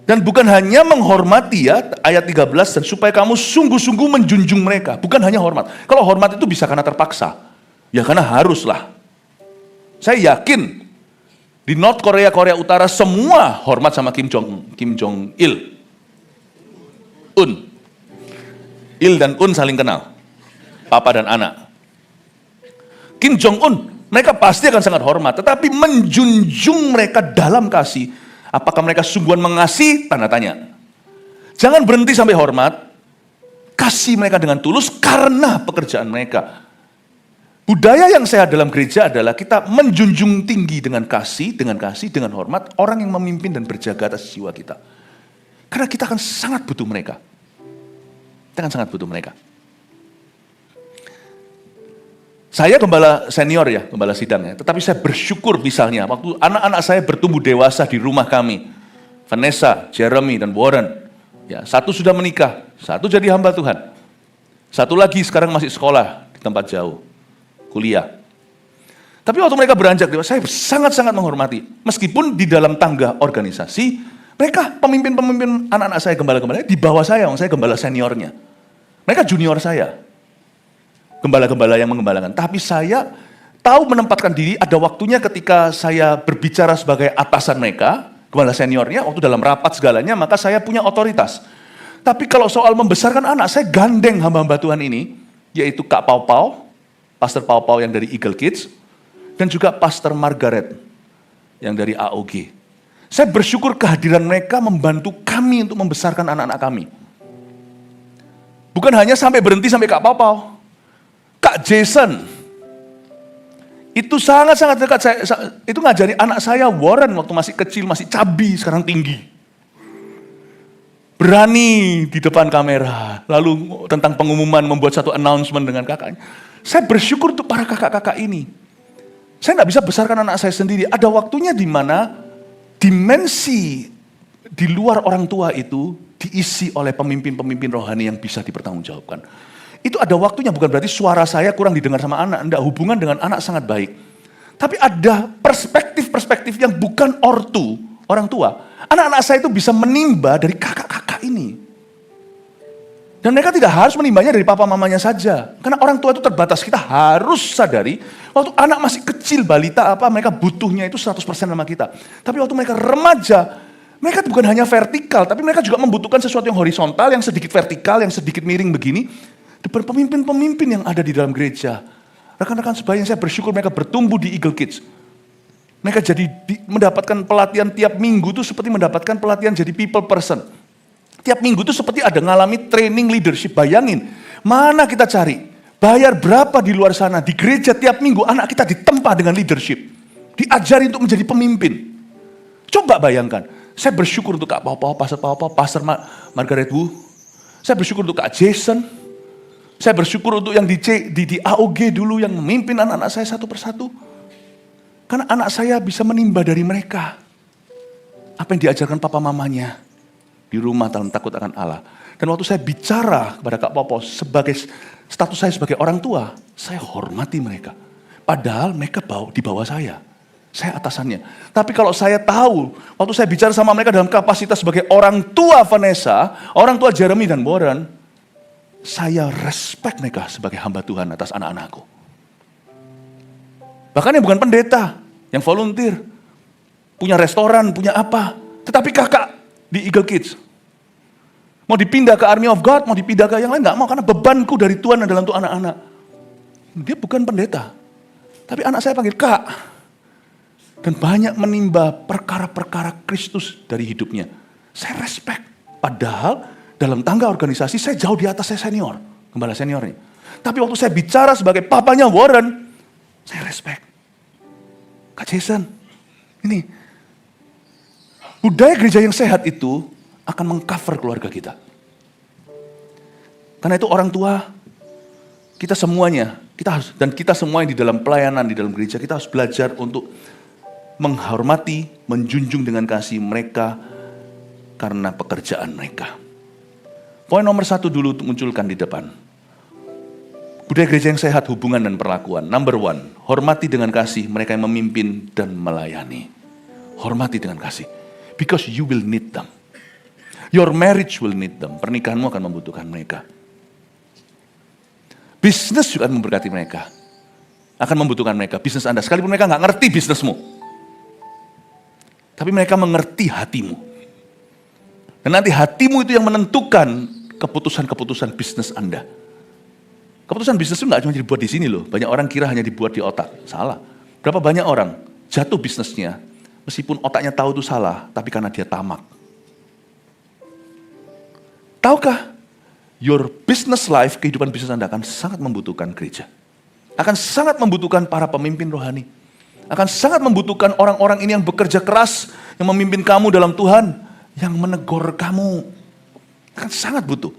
Dan bukan hanya menghormati ya, ayat 13, dan supaya kamu sungguh-sungguh menjunjung mereka. Bukan hanya hormat. Kalau hormat itu bisa karena terpaksa. Ya karena haruslah. Saya yakin Di North Korea, Korea Utara, semua hormat sama Kim Jong Il. Il dan Un saling kenal. Papa dan anak. Kim Jong Un, mereka pasti akan sangat hormat, tetapi menjunjung mereka dalam kasih. Apakah mereka sungguhan mengasihi? Tanda tanya. Jangan berhenti sampai hormat, kasih mereka dengan tulus karena pekerjaan mereka. Budaya yang sehat dalam gereja adalah kita menjunjung tinggi dengan kasih, dengan hormat, orang yang memimpin dan berjaga atas jiwa kita. Karena kita akan sangat butuh mereka. Kita akan sangat butuh mereka. Saya gembala senior ya, gembala sidang ya. Tetapi saya bersyukur misalnya, waktu anak-anak saya bertumbuh dewasa di rumah kami. Vanessa, Jeremy, dan Warren. Ya, satu sudah menikah, satu jadi hamba Tuhan. Satu lagi sekarang masih sekolah di tempat jauh. Kuliah. Tapi waktu mereka beranjak dewasa, saya sangat-sangat menghormati. Meskipun di dalam tangga organisasi, mereka pemimpin-pemimpin anak-anak saya, gembala-gembalanya, di bawah saya gembala seniornya. Mereka junior saya. Gembala-gembala yang mengembalakan. Tapi saya tahu menempatkan diri, ada waktunya ketika saya berbicara sebagai atasan mereka, gembala seniornya, waktu dalam rapat segalanya, maka saya punya otoritas. Tapi kalau soal membesarkan anak, saya gandeng hamba-hamba Tuhan ini, yaitu Kak Pau Pau, Pastor Pau Pau yang dari Eagle Kids, dan juga Pastor Margaret yang dari AOG. Saya bersyukur kehadiran mereka membantu kami untuk membesarkan anak-anak kami. Bukan hanya sampai berhenti sampai Kak Pau Pau. Kak Jason, itu sangat-sangat dekat. Itu ngajari anak saya Warren waktu masih kecil, masih cabi, sekarang tinggi. Berani di depan kamera, lalu tentang pengumuman membuat satu announcement dengan kakaknya. Saya bersyukur untuk para kakak-kakak ini. Saya nggak bisa besarkan anak saya sendiri. Ada waktunya di mana dimensi di luar orang tua itu diisi oleh pemimpin-pemimpin rohani yang bisa dipertanggungjawabkan. Itu ada waktunya, bukan berarti suara saya kurang didengar sama anak. Enggak, hubungan dengan anak sangat baik. Tapi ada perspektif-perspektif yang bukan ortu, orang tua. Anak-anak saya itu bisa menimba dari kakak-kakak ini. Dan mereka tidak harus menimbanya dari papa mamanya saja. Karena orang tua itu terbatas. Kita harus sadari, waktu anak masih kecil, balita apa, mereka butuhnya itu 100% sama kita. Tapi waktu mereka remaja, mereka bukan hanya vertikal, tapi mereka juga membutuhkan sesuatu yang horizontal, yang sedikit vertikal, yang sedikit miring begini. Depan pemimpin-pemimpin yang ada di dalam gereja. Rekan-rekan sebaya, saya bersyukur mereka bertumbuh di Eagle Kids. Mereka jadi mendapatkan pelatihan tiap minggu itu seperti mendapatkan pelatihan jadi people person. Tiap minggu itu seperti ada ngalami training leadership. Bayangin, mana kita cari? Bayar berapa di luar sana? Di gereja tiap minggu anak kita ditempa dengan leadership. Diajari untuk menjadi pemimpin. Coba bayangkan. Saya bersyukur untuk Kak Pau Pau, Pastor Margaret Wu. Saya bersyukur untuk Kak Jason. Saya bersyukur untuk yang di AOG dulu yang memimpin anak-anak saya satu persatu. Karena anak saya bisa menimba dari mereka. Apa yang diajarkan papa mamanya. Di rumah dalam takut akan Allah. Dan waktu saya bicara kepada Kak Popo, sebagai status saya sebagai orang tua, saya hormati mereka. Padahal mereka di bawah saya atasannya. Tapi kalau saya tahu, waktu saya bicara sama mereka dalam kapasitas sebagai orang tua Vanessa, orang tua Jeremy dan Warren, saya respect mereka sebagai hamba Tuhan atas anak-anakku. Bahkan yang bukan pendeta, yang volunteer, punya restoran, punya apa. Tetapi kakak di Eagle Kids, mau dipindah ke Army of God, mau dipindah ke yang lain, gak mau, karena bebanku dari Tuhan adalah untuk anak-anak. Dia bukan pendeta, tapi anak saya panggil Kak. Dan banyak menimba perkara-perkara Kristus dari hidupnya. Saya respect, padahal dalam tangga organisasi saya jauh di atas saya senior, gembala seniornya. Tapi waktu saya bicara sebagai papanya Warren, saya respect. Kak Jason, ini budaya gereja yang sehat itu akan mengcover keluarga kita. Karena itu orang tua, kita semuanya, kita semua yang di dalam pelayanan, di dalam gereja, kita harus belajar untuk menghormati, menjunjung dengan kasih mereka karena pekerjaan mereka. Poin nomor 1 dulu untuk munculkan di depan. Budaya gereja yang sehat, hubungan dan perlakuan. Number 1, hormati dengan kasih mereka yang memimpin dan melayani. Hormati dengan kasih. Because you will need them. Your marriage will need them. Pernikahanmu akan membutuhkan mereka. Bisnis juga akan memberkati mereka. Akan membutuhkan mereka. Bisnis Anda, sekalipun mereka nggak ngerti bisnismu. Tapi mereka mengerti hatimu. Dan nanti hatimu itu yang menentukan keputusan-keputusan bisnis Anda. Keputusan bisnis itu nggak cuma dibuat di sini loh. Banyak orang kira hanya dibuat di otak. Salah. Berapa banyak orang jatuh bisnisnya, meskipun otaknya tahu itu salah, tapi karena dia tamak. Tahukah, your business life, kehidupan bisnis Anda akan sangat membutuhkan gereja. Akan sangat membutuhkan para pemimpin rohani. Akan sangat membutuhkan orang-orang ini yang bekerja keras, yang memimpin kamu dalam Tuhan, yang menegur kamu. Akan sangat butuh.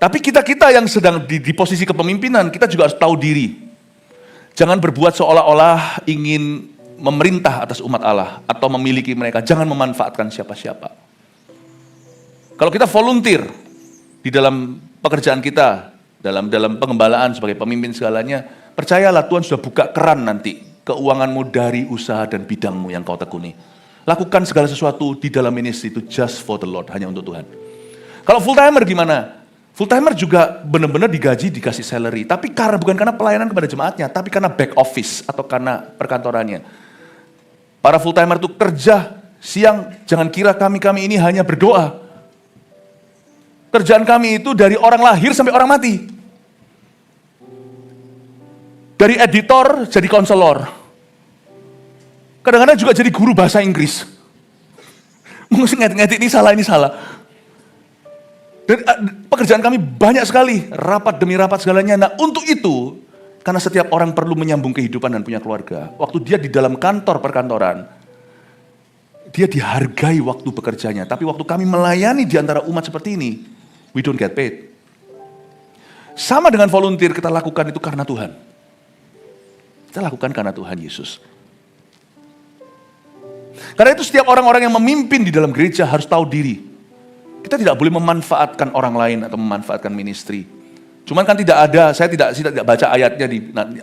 Tapi kita-kita yang sedang di posisi kepemimpinan, kita juga harus tahu diri. Jangan berbuat seolah-olah ingin memerintah atas umat Allah atau memiliki mereka. Jangan memanfaatkan siapa-siapa. Kalau kita volunteer di dalam pekerjaan kita, dalam pengembalaan sebagai pemimpin segalanya, percayalah Tuhan sudah buka keran nanti keuanganmu dari usaha dan bidangmu yang kau tekuni. Lakukan segala sesuatu di dalam ministry itu just for the Lord, hanya untuk Tuhan. Kalau full timer gimana? Full timer juga benar-benar digaji, dikasih salary, tapi bukan karena pelayanan kepada jemaatnya, tapi karena back office atau karena perkantorannya. Para full timer itu kerja siang, jangan kira kami ini hanya berdoa. Kerjaan kami itu dari orang lahir sampai orang mati. Dari editor jadi konselor. Kadang-kadang juga jadi guru bahasa Inggris. Mungkin ngetik ini salah. Dan pekerjaan kami banyak sekali, rapat demi rapat segalanya. Nah untuk itu, karena setiap orang perlu menyambung kehidupan dan punya keluarga. Waktu dia di dalam kantor perkantoran, dia dihargai waktu bekerjanya. Tapi waktu kami melayani di antara umat seperti ini, we don't get paid. Sama dengan volunteer, kita lakukan itu karena Tuhan. Kita lakukan karena Tuhan Yesus. Karena itu setiap orang-orang yang memimpin di dalam gereja harus tahu diri. Kita tidak boleh memanfaatkan orang lain atau memanfaatkan ministry. Cuman kan tidak ada, saya tidak baca ayatnya,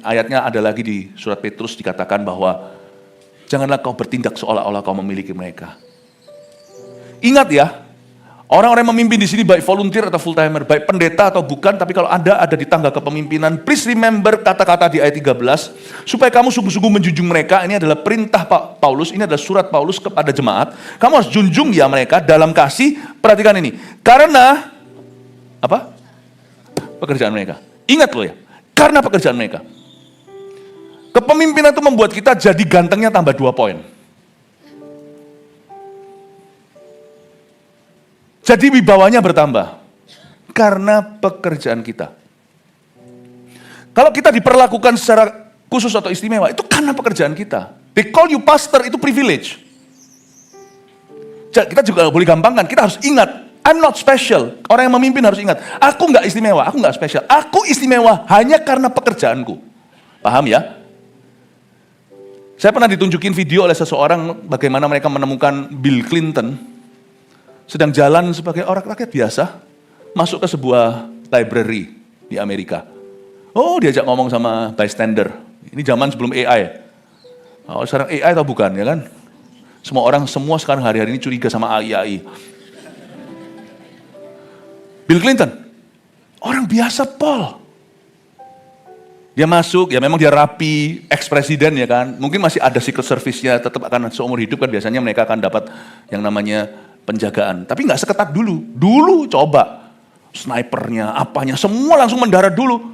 ayatnya ada lagi di surat Petrus dikatakan bahwa janganlah kau bertindak seolah-olah kau memiliki mereka. Ingat ya, orang-orang yang memimpin di sini baik volunteer atau full timer, baik pendeta atau bukan, tapi kalau Anda ada di tangga kepemimpinan, please remember kata-kata di ayat 13, supaya kamu sungguh-sungguh menjunjung mereka. Ini adalah perintah Paulus, ini adalah surat Paulus kepada jemaat. Kamu harus junjung ya mereka dalam kasih. Perhatikan ini, karena apa? Pekerjaan mereka. Ingat loh ya, karena pekerjaan mereka. Kepemimpinan itu membuat kita jadi gantengnya tambah 2 poin. Jadi wibawanya bertambah karena pekerjaan kita. Kalau kita diperlakukan secara khusus atau istimewa, itu karena pekerjaan kita. They call you pastor, itu privilege. Kita juga boleh gampangkan, kita harus ingat, I'm not special. Orang yang memimpin harus ingat, aku nggak istimewa, aku nggak spesial. Aku istimewa hanya karena pekerjaanku. Paham ya? Saya pernah ditunjukin video oleh seseorang bagaimana mereka menemukan Bill Clinton sedang jalan sebagai orang rakyat biasa, masuk ke sebuah library di Amerika. Oh, diajak ngomong sama bystander. Ini zaman sebelum AI. Oh, sekarang AI atau bukan, ya kan? Semua sekarang hari-hari ini curiga sama AI. Bill Clinton, orang biasa, Paul. Dia masuk, ya memang dia rapi, ex-presiden ya kan. Mungkin masih ada secret service-nya, tetap akan seumur hidup kan biasanya mereka akan dapat yang namanya penjagaan, tapi nggak seketat dulu. Dulu coba snipernya, apanya, semua langsung mendarat dulu.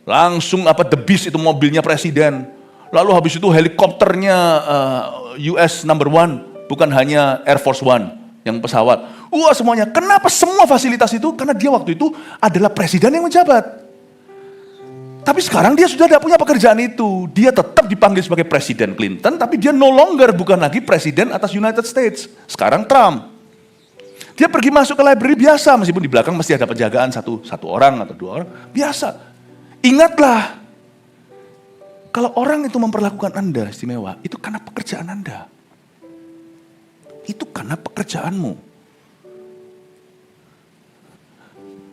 Langsung The Beast itu mobilnya presiden. Lalu habis itu helikopternya US number 1, bukan hanya Air Force One yang pesawat. Wah semuanya. Kenapa semua fasilitas itu? Karena dia waktu itu adalah presiden yang menjabat. Tapi sekarang dia sudah tidak punya pekerjaan itu. Dia tetap dipanggil sebagai Presiden Clinton, tapi dia no longer bukan lagi presiden atas United States. Sekarang Trump. Dia pergi masuk ke library biasa, meskipun di belakang mesti ada penjagaan satu orang atau 2 orang. Biasa. Ingatlah, kalau orang itu memperlakukan Anda istimewa, itu karena pekerjaan Anda. Itu karena pekerjaanmu.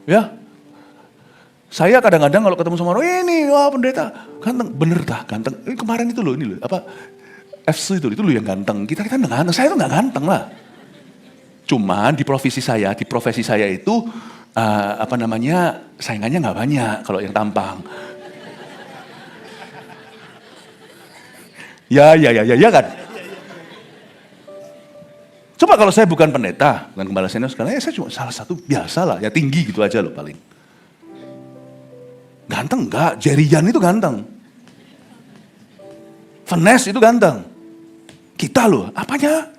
Ya, saya kadang-kadang kalau ketemu sama orang, ini wah pendeta, ganteng, bener dah ganteng. Ini kemarin itu loh, ini loh, FC itu loh yang ganteng. Kita nggak ganteng, saya itu nggak ganteng lah. Cuman di profesi saya itu saingannya nggak banyak kalau yang tampang. Ya kan? Coba kalau saya bukan pendeta, bukan gembala senior sekarang, saya cuma salah satu biasa lah, ya tinggi gitu aja loh paling. Ganteng enggak? Jerry Yan itu ganteng. Vanessa itu ganteng. Kita loh, apanya?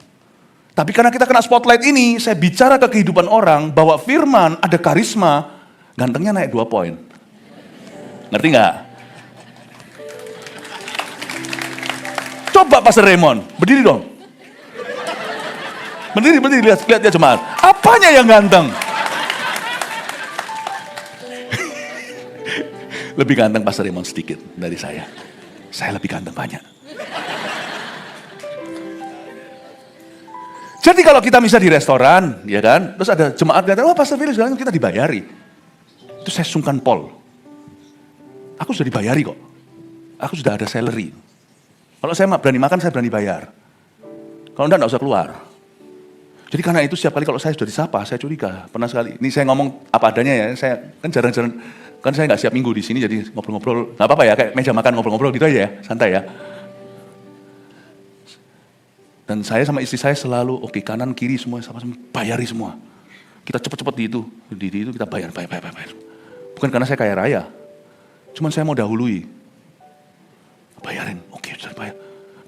Tapi karena kita kena spotlight ini, saya bicara ke kehidupan orang, bahwa firman ada karisma, gantengnya naik 2 poin. Ngerti nggak? Coba Pastor Raymond, berdiri dong. Berdiri, lihat ya jemaat. Apanya yang ganteng? Lebih ganteng Pastor Raymond sedikit dari saya. Saya lebih ganteng banyak. Jadi kalau kita bisa di restoran, ya kan, terus ada jemaat kata, oh Pastor Felix, kita dibayari. Itu saya sungkan pol. Aku sudah dibayari kok. Aku sudah ada salary. Kalau saya berani makan, saya berani bayar. Kalau enggak usah keluar. Jadi karena itu setiap kali kalau saya sudah disapa, saya curiga. Pernah sekali, ini saya ngomong apa adanya ya, saya kan jarang-jarang, kan saya nggak siap minggu di sini, jadi ngobrol-ngobrol, nggak apa-apa ya, kayak meja makan ngobrol-ngobrol gitu aja ya, santai ya. Dan saya sama istri saya selalu, oke, kanan, kiri semua, sama-sama bayari semua. Kita cepet-cepet di itu kita bayar. Bukan karena saya kaya raya, cuman saya mau dahului. Bayarin, oke sudah dibayar.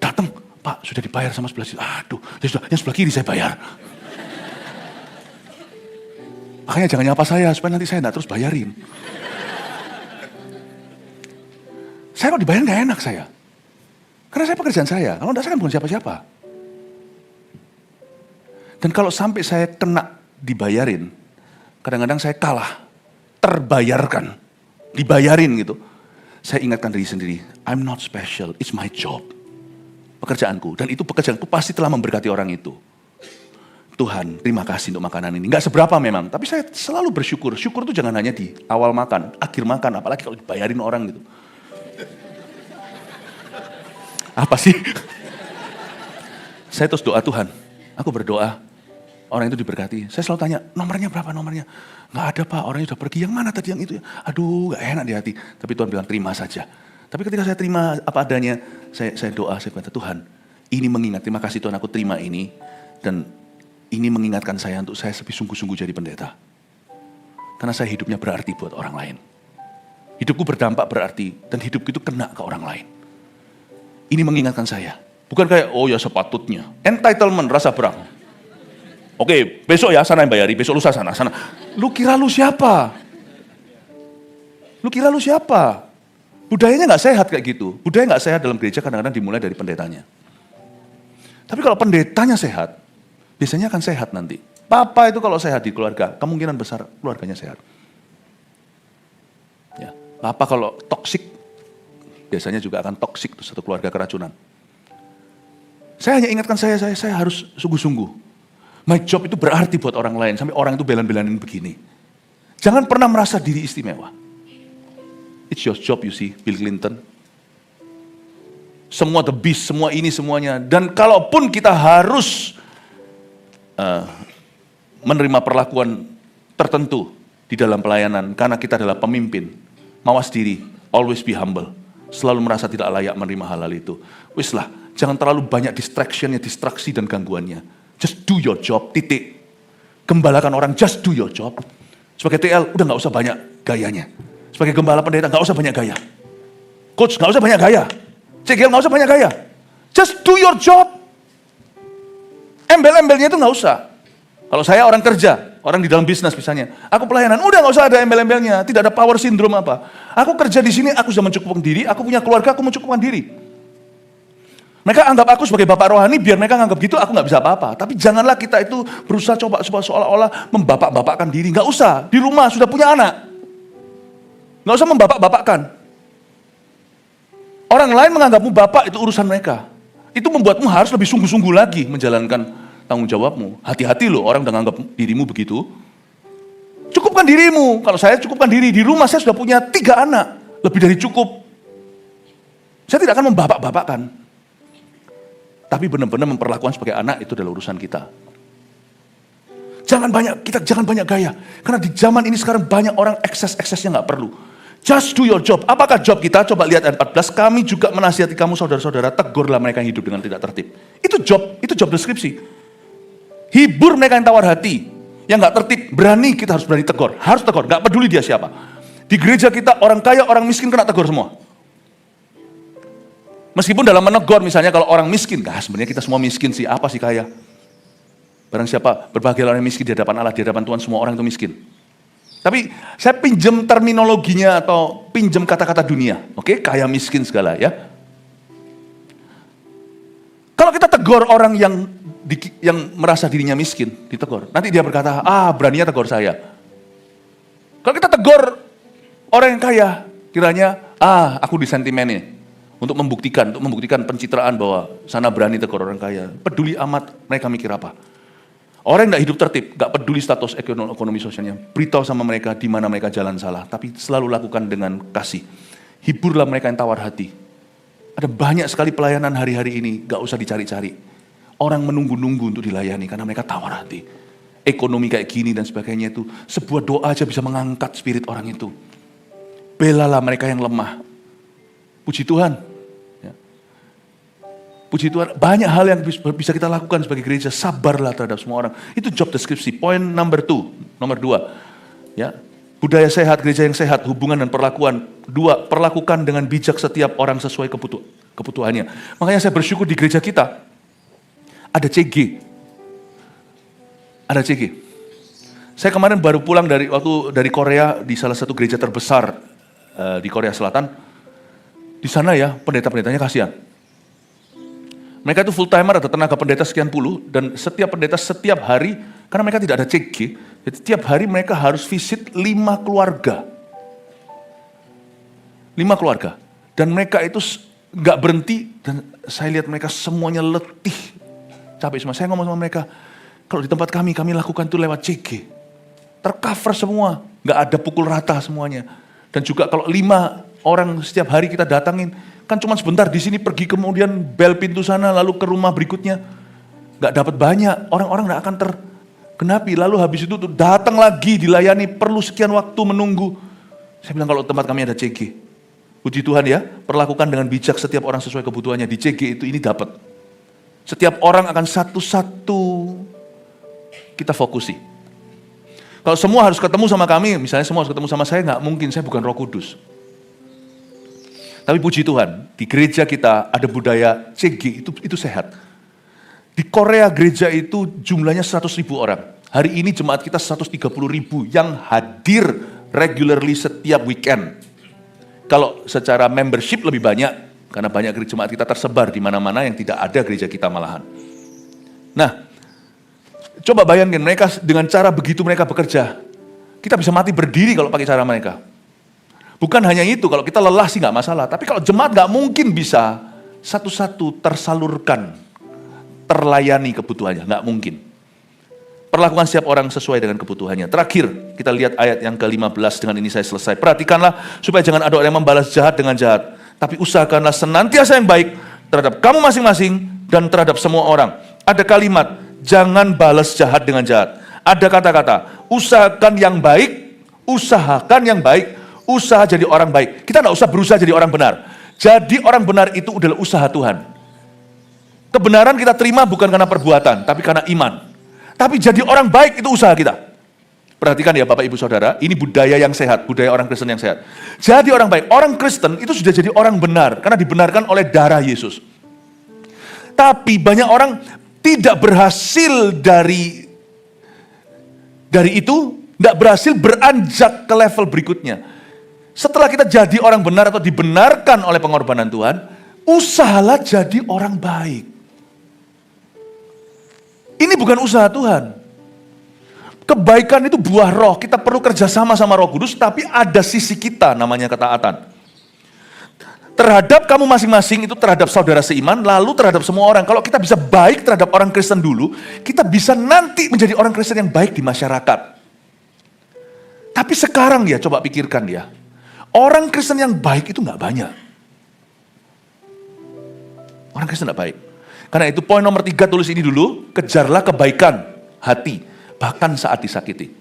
Datang, Pak sudah dibayar sama sebelah sini. Aduh, ya sudah, yang sebelah kiri saya bayar. Makanya jangan nyapa saya, supaya nanti saya enggak terus bayarin. Saya kalau dibayar gak enak saya. Karena saya pekerjaan saya, kalau enggak saya kan bukan siapa-siapa. Dan kalau sampai saya kena dibayarin, kadang-kadang saya kalah, terbayarkan, dibayarin gitu. Saya ingatkan diri sendiri, I'm not special, it's my job. Pekerjaanku, dan itu pekerjaanku pasti telah memberkati orang itu. Tuhan, terima kasih untuk makanan ini. Gak seberapa memang, tapi saya selalu bersyukur. Syukur itu jangan hanya di awal makan, akhir makan, apalagi kalau dibayarin orang gitu. Apa sih? Saya terus doa, Tuhan, aku berdoa, orang itu diberkati. Saya selalu tanya, nomornya berapa nomornya? Nggak ada Pak, orangnya sudah pergi. Yang mana tadi yang itu? Aduh, nggak enak di hati. Tapi Tuhan bilang, terima saja. Tapi ketika saya terima apa adanya, saya doa, saya kata, Tuhan, ini mengingat, terima kasih Tuhan aku terima ini. Dan ini mengingatkan saya untuk saya lebih sungguh-sungguh jadi pendeta. Karena saya hidupnya berarti buat orang lain. Hidupku berdampak berarti, dan hidupku itu kena ke orang lain. Ini mengingatkan saya. Bukan kayak, oh ya sepatutnya. Entitlement, rasa berang. Oke, besok ya sana yang bayari, besok lusa sana. Lu kira lu siapa? Lu kira lu siapa? Budayanya gak sehat kayak gitu. Budaya gak sehat dalam gereja kadang-kadang dimulai dari pendetanya. Tapi kalau pendetanya sehat, biasanya akan sehat nanti. Papa itu kalau sehat di keluarga, kemungkinan besar keluarganya sehat. Ya, papa kalau toksik, biasanya juga akan toksik tuh satu keluarga keracunan. Saya hanya ingatkan saya harus sungguh-sungguh. My job itu berarti buat orang lain, sampai orang itu belan-belanin begini. Jangan pernah merasa diri istimewa. It's your job, you see, Bill Clinton. Semua the beast, semua ini, semuanya. Dan kalaupun kita harus menerima perlakuan tertentu di dalam pelayanan, karena kita adalah pemimpin, mawas diri, always be humble. Selalu merasa tidak layak menerima hal-hal itu. Wislah, jangan terlalu banyak distraksi dan gangguannya. Just do your job, titik. Gembalakan orang, just do your job. Sebagai TL, udah gak usah banyak gayanya. Sebagai gembala pendeta, gak usah banyak gaya. Coach, gak usah banyak gaya. CGL, gak usah banyak gaya. Just do your job. Embel-embelnya itu gak usah. Kalau saya orang kerja, orang di dalam bisnis misalnya. Aku pelayanan, udah gak usah ada embel-embelnya. Tidak ada power syndrome apa. Aku kerja di sini, aku sudah mencukupkan diri. Aku punya keluarga, aku mencukupkan diri. Mereka anggap aku sebagai bapak rohani, biar mereka anggap gitu, aku gak bisa apa-apa. Tapi janganlah kita itu berusaha coba seolah-olah membapak-bapakkan diri. Gak usah, di rumah sudah punya anak. Gak usah membapak-bapakkan. Orang lain menganggapmu bapak, itu urusan mereka. Itu membuatmu harus lebih sungguh-sungguh lagi menjalankan tanggung jawabmu. Hati-hati loh, orang udah menganggap dirimu begitu. Cukupkan dirimu. Kalau saya cukupkan diri, di rumah saya sudah punya 3 anak. Lebih dari cukup. Saya tidak akan membapak-bapakkan. Tapi benar-benar memperlakukan sebagai anak itu adalah urusan kita. Jangan banyak gaya. Karena di zaman ini sekarang banyak orang ekses-eksesnya gak perlu. Just do your job. Apakah job kita? Coba lihat ayat 14. Kami juga menasihati kamu saudara-saudara, tegurlah mereka yang hidup dengan tidak tertib. Itu job deskripsi. Hibur mereka yang tawar hati. Yang gak tertib, berani, kita harus berani tegur. Harus tegur, gak peduli dia siapa. Di gereja kita, orang kaya, orang miskin kena tegur semua. Meskipun dalam menegur misalnya kalau orang miskin, sebenarnya kita semua miskin sih, apa sih kaya? Barang siapa, berbahagia orang yang miskin di hadapan Allah, di hadapan Tuhan, semua orang itu miskin. Tapi saya pinjam terminologinya atau pinjam kata-kata dunia, oke? Kaya miskin segala ya. Kalau kita tegur orang yang merasa dirinya miskin, ditegur. Nanti dia berkata, beraninya tegur saya. Kalau kita tegur orang yang kaya, kiranya, aku disentimen ini. Untuk membuktikan pencitraan bahwa sana berani tegur orang kaya. Peduli amat mereka mikir apa. Orang yang gak hidup tertib, gak peduli status ekonomi sosialnya. Beritahu sama mereka di mana mereka jalan salah. Tapi selalu lakukan dengan kasih. Hiburlah mereka yang tawar hati. Ada banyak sekali pelayanan hari-hari ini, gak usah dicari-cari. Orang menunggu-nunggu untuk dilayani karena mereka tawar hati. Ekonomi kayak gini dan sebagainya itu, sebuah doa aja bisa mengangkat spirit orang itu. Belalah mereka yang lemah. Puji Tuhan. Puji Tuhan, banyak hal yang bisa kita lakukan sebagai gereja. Sabarlah terhadap semua orang. Itu job deskripsi. Poin nomor 2. Ya. Budaya sehat, gereja yang sehat, hubungan dan perlakuan. 2, perlakukan dengan bijak setiap orang sesuai kebutuhannya. Makanya saya bersyukur di gereja kita, ada CG. Ada CG. Saya kemarin baru pulang dari Korea, di salah satu gereja terbesar di Korea Selatan. Di sana ya, pendeta-pendetanya kasihan. Mereka itu full timer, ada tenaga pendeta sekian puluh, dan setiap pendeta setiap hari, karena mereka tidak ada CG, jadi setiap hari mereka harus visit 5 keluarga. 5 keluarga. Dan mereka itu nggak berhenti, dan saya lihat mereka semuanya letih. Capek semua. Saya ngomong sama mereka, kalau di tempat kami lakukan itu lewat CG. Tercover semua, nggak ada pukul rata semuanya. Dan juga kalau 5 orang setiap hari kita datangin, kan cuma sebentar di sini pergi kemudian bel pintu sana lalu ke rumah berikutnya. Nggak dapat banyak, orang-orang nggak akan tergenapi. Lalu habis itu tuh datang lagi dilayani, perlu sekian waktu menunggu. Saya bilang kalau tempat kami ada CG. Puji Tuhan ya, perlakukan dengan bijak setiap orang sesuai kebutuhannya. Di CG itu ini dapat. Setiap orang akan satu-satu kita fokusi. Kalau semua harus ketemu sama kami, misalnya semua harus ketemu sama saya, nggak mungkin, saya bukan Roh Kudus. Tapi puji Tuhan, di gereja kita ada budaya CG, itu sehat. Di Korea gereja itu jumlahnya 100.000 orang. Hari ini jemaat kita 130.000 yang hadir regularly setiap weekend. Kalau secara membership lebih banyak, karena banyak jemaat kita tersebar di mana-mana yang tidak ada gereja kita malahan. Nah, coba bayangin mereka dengan cara begitu mereka bekerja. Kita bisa mati berdiri kalau pakai cara mereka. Bukan hanya itu, kalau kita lelah sih nggak masalah. Tapi kalau jemaat nggak mungkin bisa satu-satu tersalurkan, terlayani kebutuhannya, nggak mungkin. Perlakukan setiap orang sesuai dengan kebutuhannya. Terakhir, kita lihat ayat yang ke-15, dengan ini saya selesai. Perhatikanlah supaya jangan ada orang yang membalas jahat dengan jahat. Tapi usahakanlah senantiasa yang baik terhadap kamu masing-masing dan terhadap semua orang. Ada kalimat, jangan balas jahat dengan jahat. Ada kata-kata, usahakan yang baik, usaha jadi orang baik. Kita nggak usah berusaha jadi orang benar. Jadi orang benar itu adalah usaha Tuhan. Kebenaran kita terima bukan karena perbuatan, tapi karena iman. Tapi jadi orang baik itu usaha kita. Perhatikan ya Bapak Ibu Saudara, ini budaya yang sehat, budaya orang Kristen yang sehat. Jadi orang baik, orang Kristen itu sudah jadi orang benar, karena dibenarkan oleh darah Yesus. Tapi banyak orang tidak berhasil dari itu, tidak berhasil beranjak ke level berikutnya. Setelah kita jadi orang benar atau dibenarkan oleh pengorbanan Tuhan, usahalah jadi orang baik. Ini bukan usaha Tuhan. Kebaikan itu buah roh, kita perlu kerjasama sama Roh Kudus, tapi ada sisi kita namanya ketaatan. Terhadap kamu masing-masing itu terhadap saudara seiman, lalu terhadap semua orang. Kalau kita bisa baik terhadap orang Kristen dulu, kita bisa nanti menjadi orang Kristen yang baik di masyarakat. Tapi sekarang ya, coba pikirkan ya, orang Kristen yang baik itu nggak banyak. Orang Kristen nggak baik. Karena itu poin nomor 3 tulis ini dulu, kejarlah kebaikan hati, bahkan saat disakiti.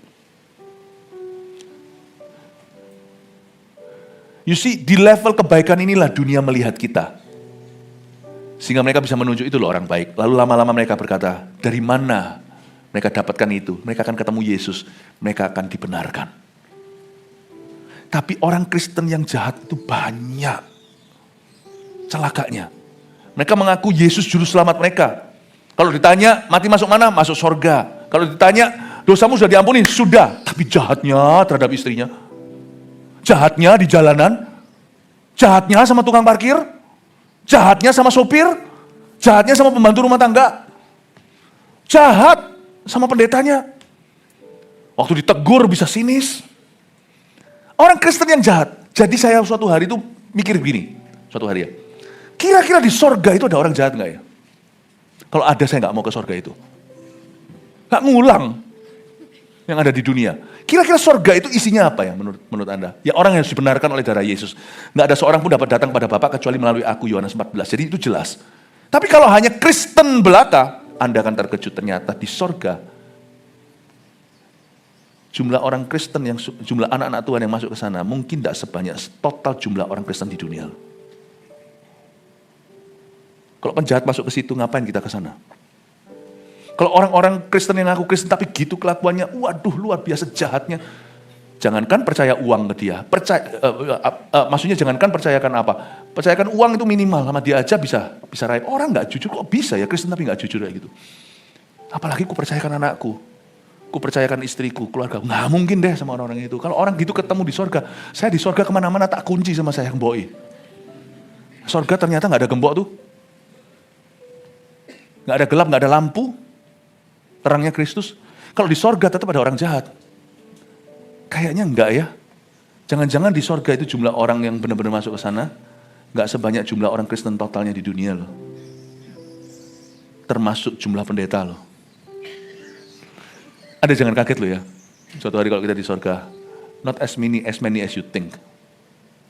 You see, di level kebaikan inilah dunia melihat kita. Sehingga mereka bisa menunjuk itu loh orang baik. Lalu lama-lama mereka berkata, dari mana mereka dapatkan itu? Mereka akan ketemu Yesus, mereka akan dibenarkan. Tapi orang Kristen yang jahat itu banyak celakanya. Mereka mengaku Yesus juru selamat mereka. Kalau ditanya, mati masuk mana? Masuk sorga. Kalau ditanya, dosamu sudah diampuni? Sudah. Tapi jahatnya terhadap istrinya. Jahatnya di jalanan, jahatnya sama tukang parkir, jahatnya sama sopir, jahatnya sama pembantu rumah tangga, jahat sama pendetanya. Waktu ditegur bisa sinis. Orang Kristen yang jahat. Jadi saya suatu hari itu mikir begini, suatu hari ya. Kira-kira di sorga itu ada orang jahat nggak ya? Kalau ada saya nggak mau ke sorga itu. Nggak ngulang yang ada di dunia. Kira-kira sorga itu isinya apa ya menurut Anda? Ya orang yang dibenarkan oleh darah Yesus. Nggak ada seorang pun dapat datang pada Bapa kecuali melalui aku, Yohanes 14. Jadi itu jelas. Tapi kalau hanya Kristen belaka, Anda akan terkejut ternyata di sorga. Jumlah orang Kristen, jumlah anak-anak Tuhan yang masuk ke sana mungkin tidak sebanyak total jumlah orang Kristen di dunia. Kalau penjahat masuk ke situ, ngapain kita ke sana? Kalau orang-orang Kristen yang ngaku Kristen tapi gitu kelakuannya, waduh luar biasa jahatnya. Jangankan percaya uang ke dia, maksudnya jangankan percayakan apa, percayakan uang itu minimal, sama dia aja bisa raib. Orang nggak jujur, kok bisa ya Kristen tapi nggak jujur kayak gitu. Apalagi ku percayakan anakku, ku percayakan istriku, keluarga, nggak mungkin deh sama orang-orang itu. Kalau orang gitu ketemu di sorga, saya di sorga kemana-mana tak kunci sama saya gemboi. Sorga ternyata nggak ada gembok tuh, nggak ada gelap, nggak ada lampu. Terangnya Kristus. Kalau di sorga tetap ada orang jahat. Kayaknya enggak ya. Jangan-jangan di sorga itu jumlah orang yang benar-benar masuk ke sana enggak sebanyak jumlah orang Kristen totalnya di dunia loh. Termasuk jumlah pendeta loh. Ada jangan kaget loh ya. Suatu hari kalau kita di sorga, not as many as you think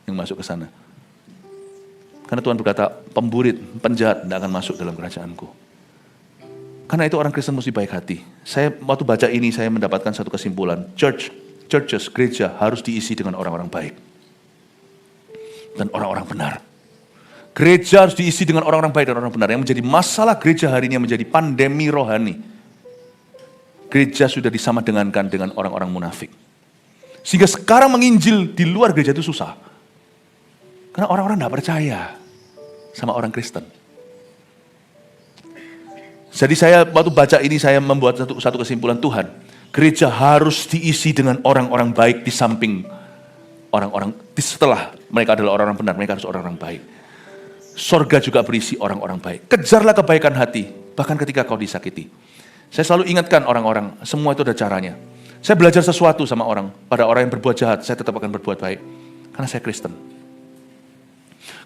yang masuk ke sana. Karena Tuhan berkata, pemburit, penjahat tidak akan masuk dalam kerajaanku. Karena itu orang Kristen mesti baik hati. Saya waktu baca ini saya mendapatkan satu kesimpulan. Churches, gereja harus diisi dengan orang-orang baik. Dan orang-orang benar. Gereja harus diisi dengan orang-orang baik dan orang benar. Yang menjadi masalah gereja hari ini yang menjadi pandemi rohani. Gereja sudah disamadengankan dengan orang-orang munafik. Sehingga sekarang menginjil di luar gereja itu susah. Karena orang-orang tidak percaya sama orang Kristen. Jadi saya waktu baca ini saya membuat satu kesimpulan, Tuhan, gereja harus diisi dengan orang-orang baik di samping orang-orang, setelah mereka adalah orang-orang benar, mereka harus orang-orang baik. Sorga juga berisi orang-orang baik. Kejarlah kebaikan hati, bahkan ketika kau disakiti. Saya selalu ingatkan orang-orang, semua itu ada caranya. Saya belajar sesuatu sama orang, pada orang yang berbuat jahat, saya tetap akan berbuat baik. Karena saya Kristen.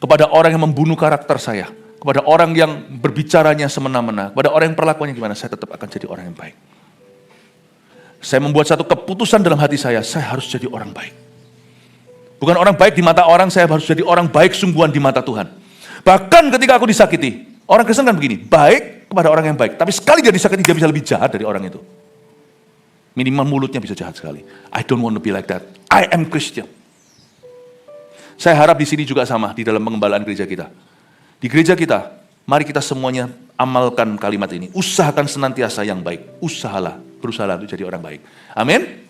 Kepada orang yang membunuh karakter saya, kepada orang yang berbicaranya semena-mena, kepada orang yang perlakuannya gimana, saya tetap akan jadi orang yang baik. Saya membuat satu keputusan dalam hati saya harus jadi orang baik. Bukan orang baik di mata orang, saya harus jadi orang baik sungguhan di mata Tuhan. Bahkan ketika aku disakiti, orang Kristen kan begini, baik kepada orang yang baik, tapi sekali dia disakiti, dia bisa lebih jahat dari orang itu. Minimal mulutnya bisa jahat sekali. I don't want to be like that. I am Christian. Saya harap di sini juga sama, di dalam pengembalaan gereja kita. Di gereja kita, mari kita semuanya amalkan kalimat ini. Usahakan senantiasa yang baik. Usahalah, berusahalah untuk jadi orang baik. Amin.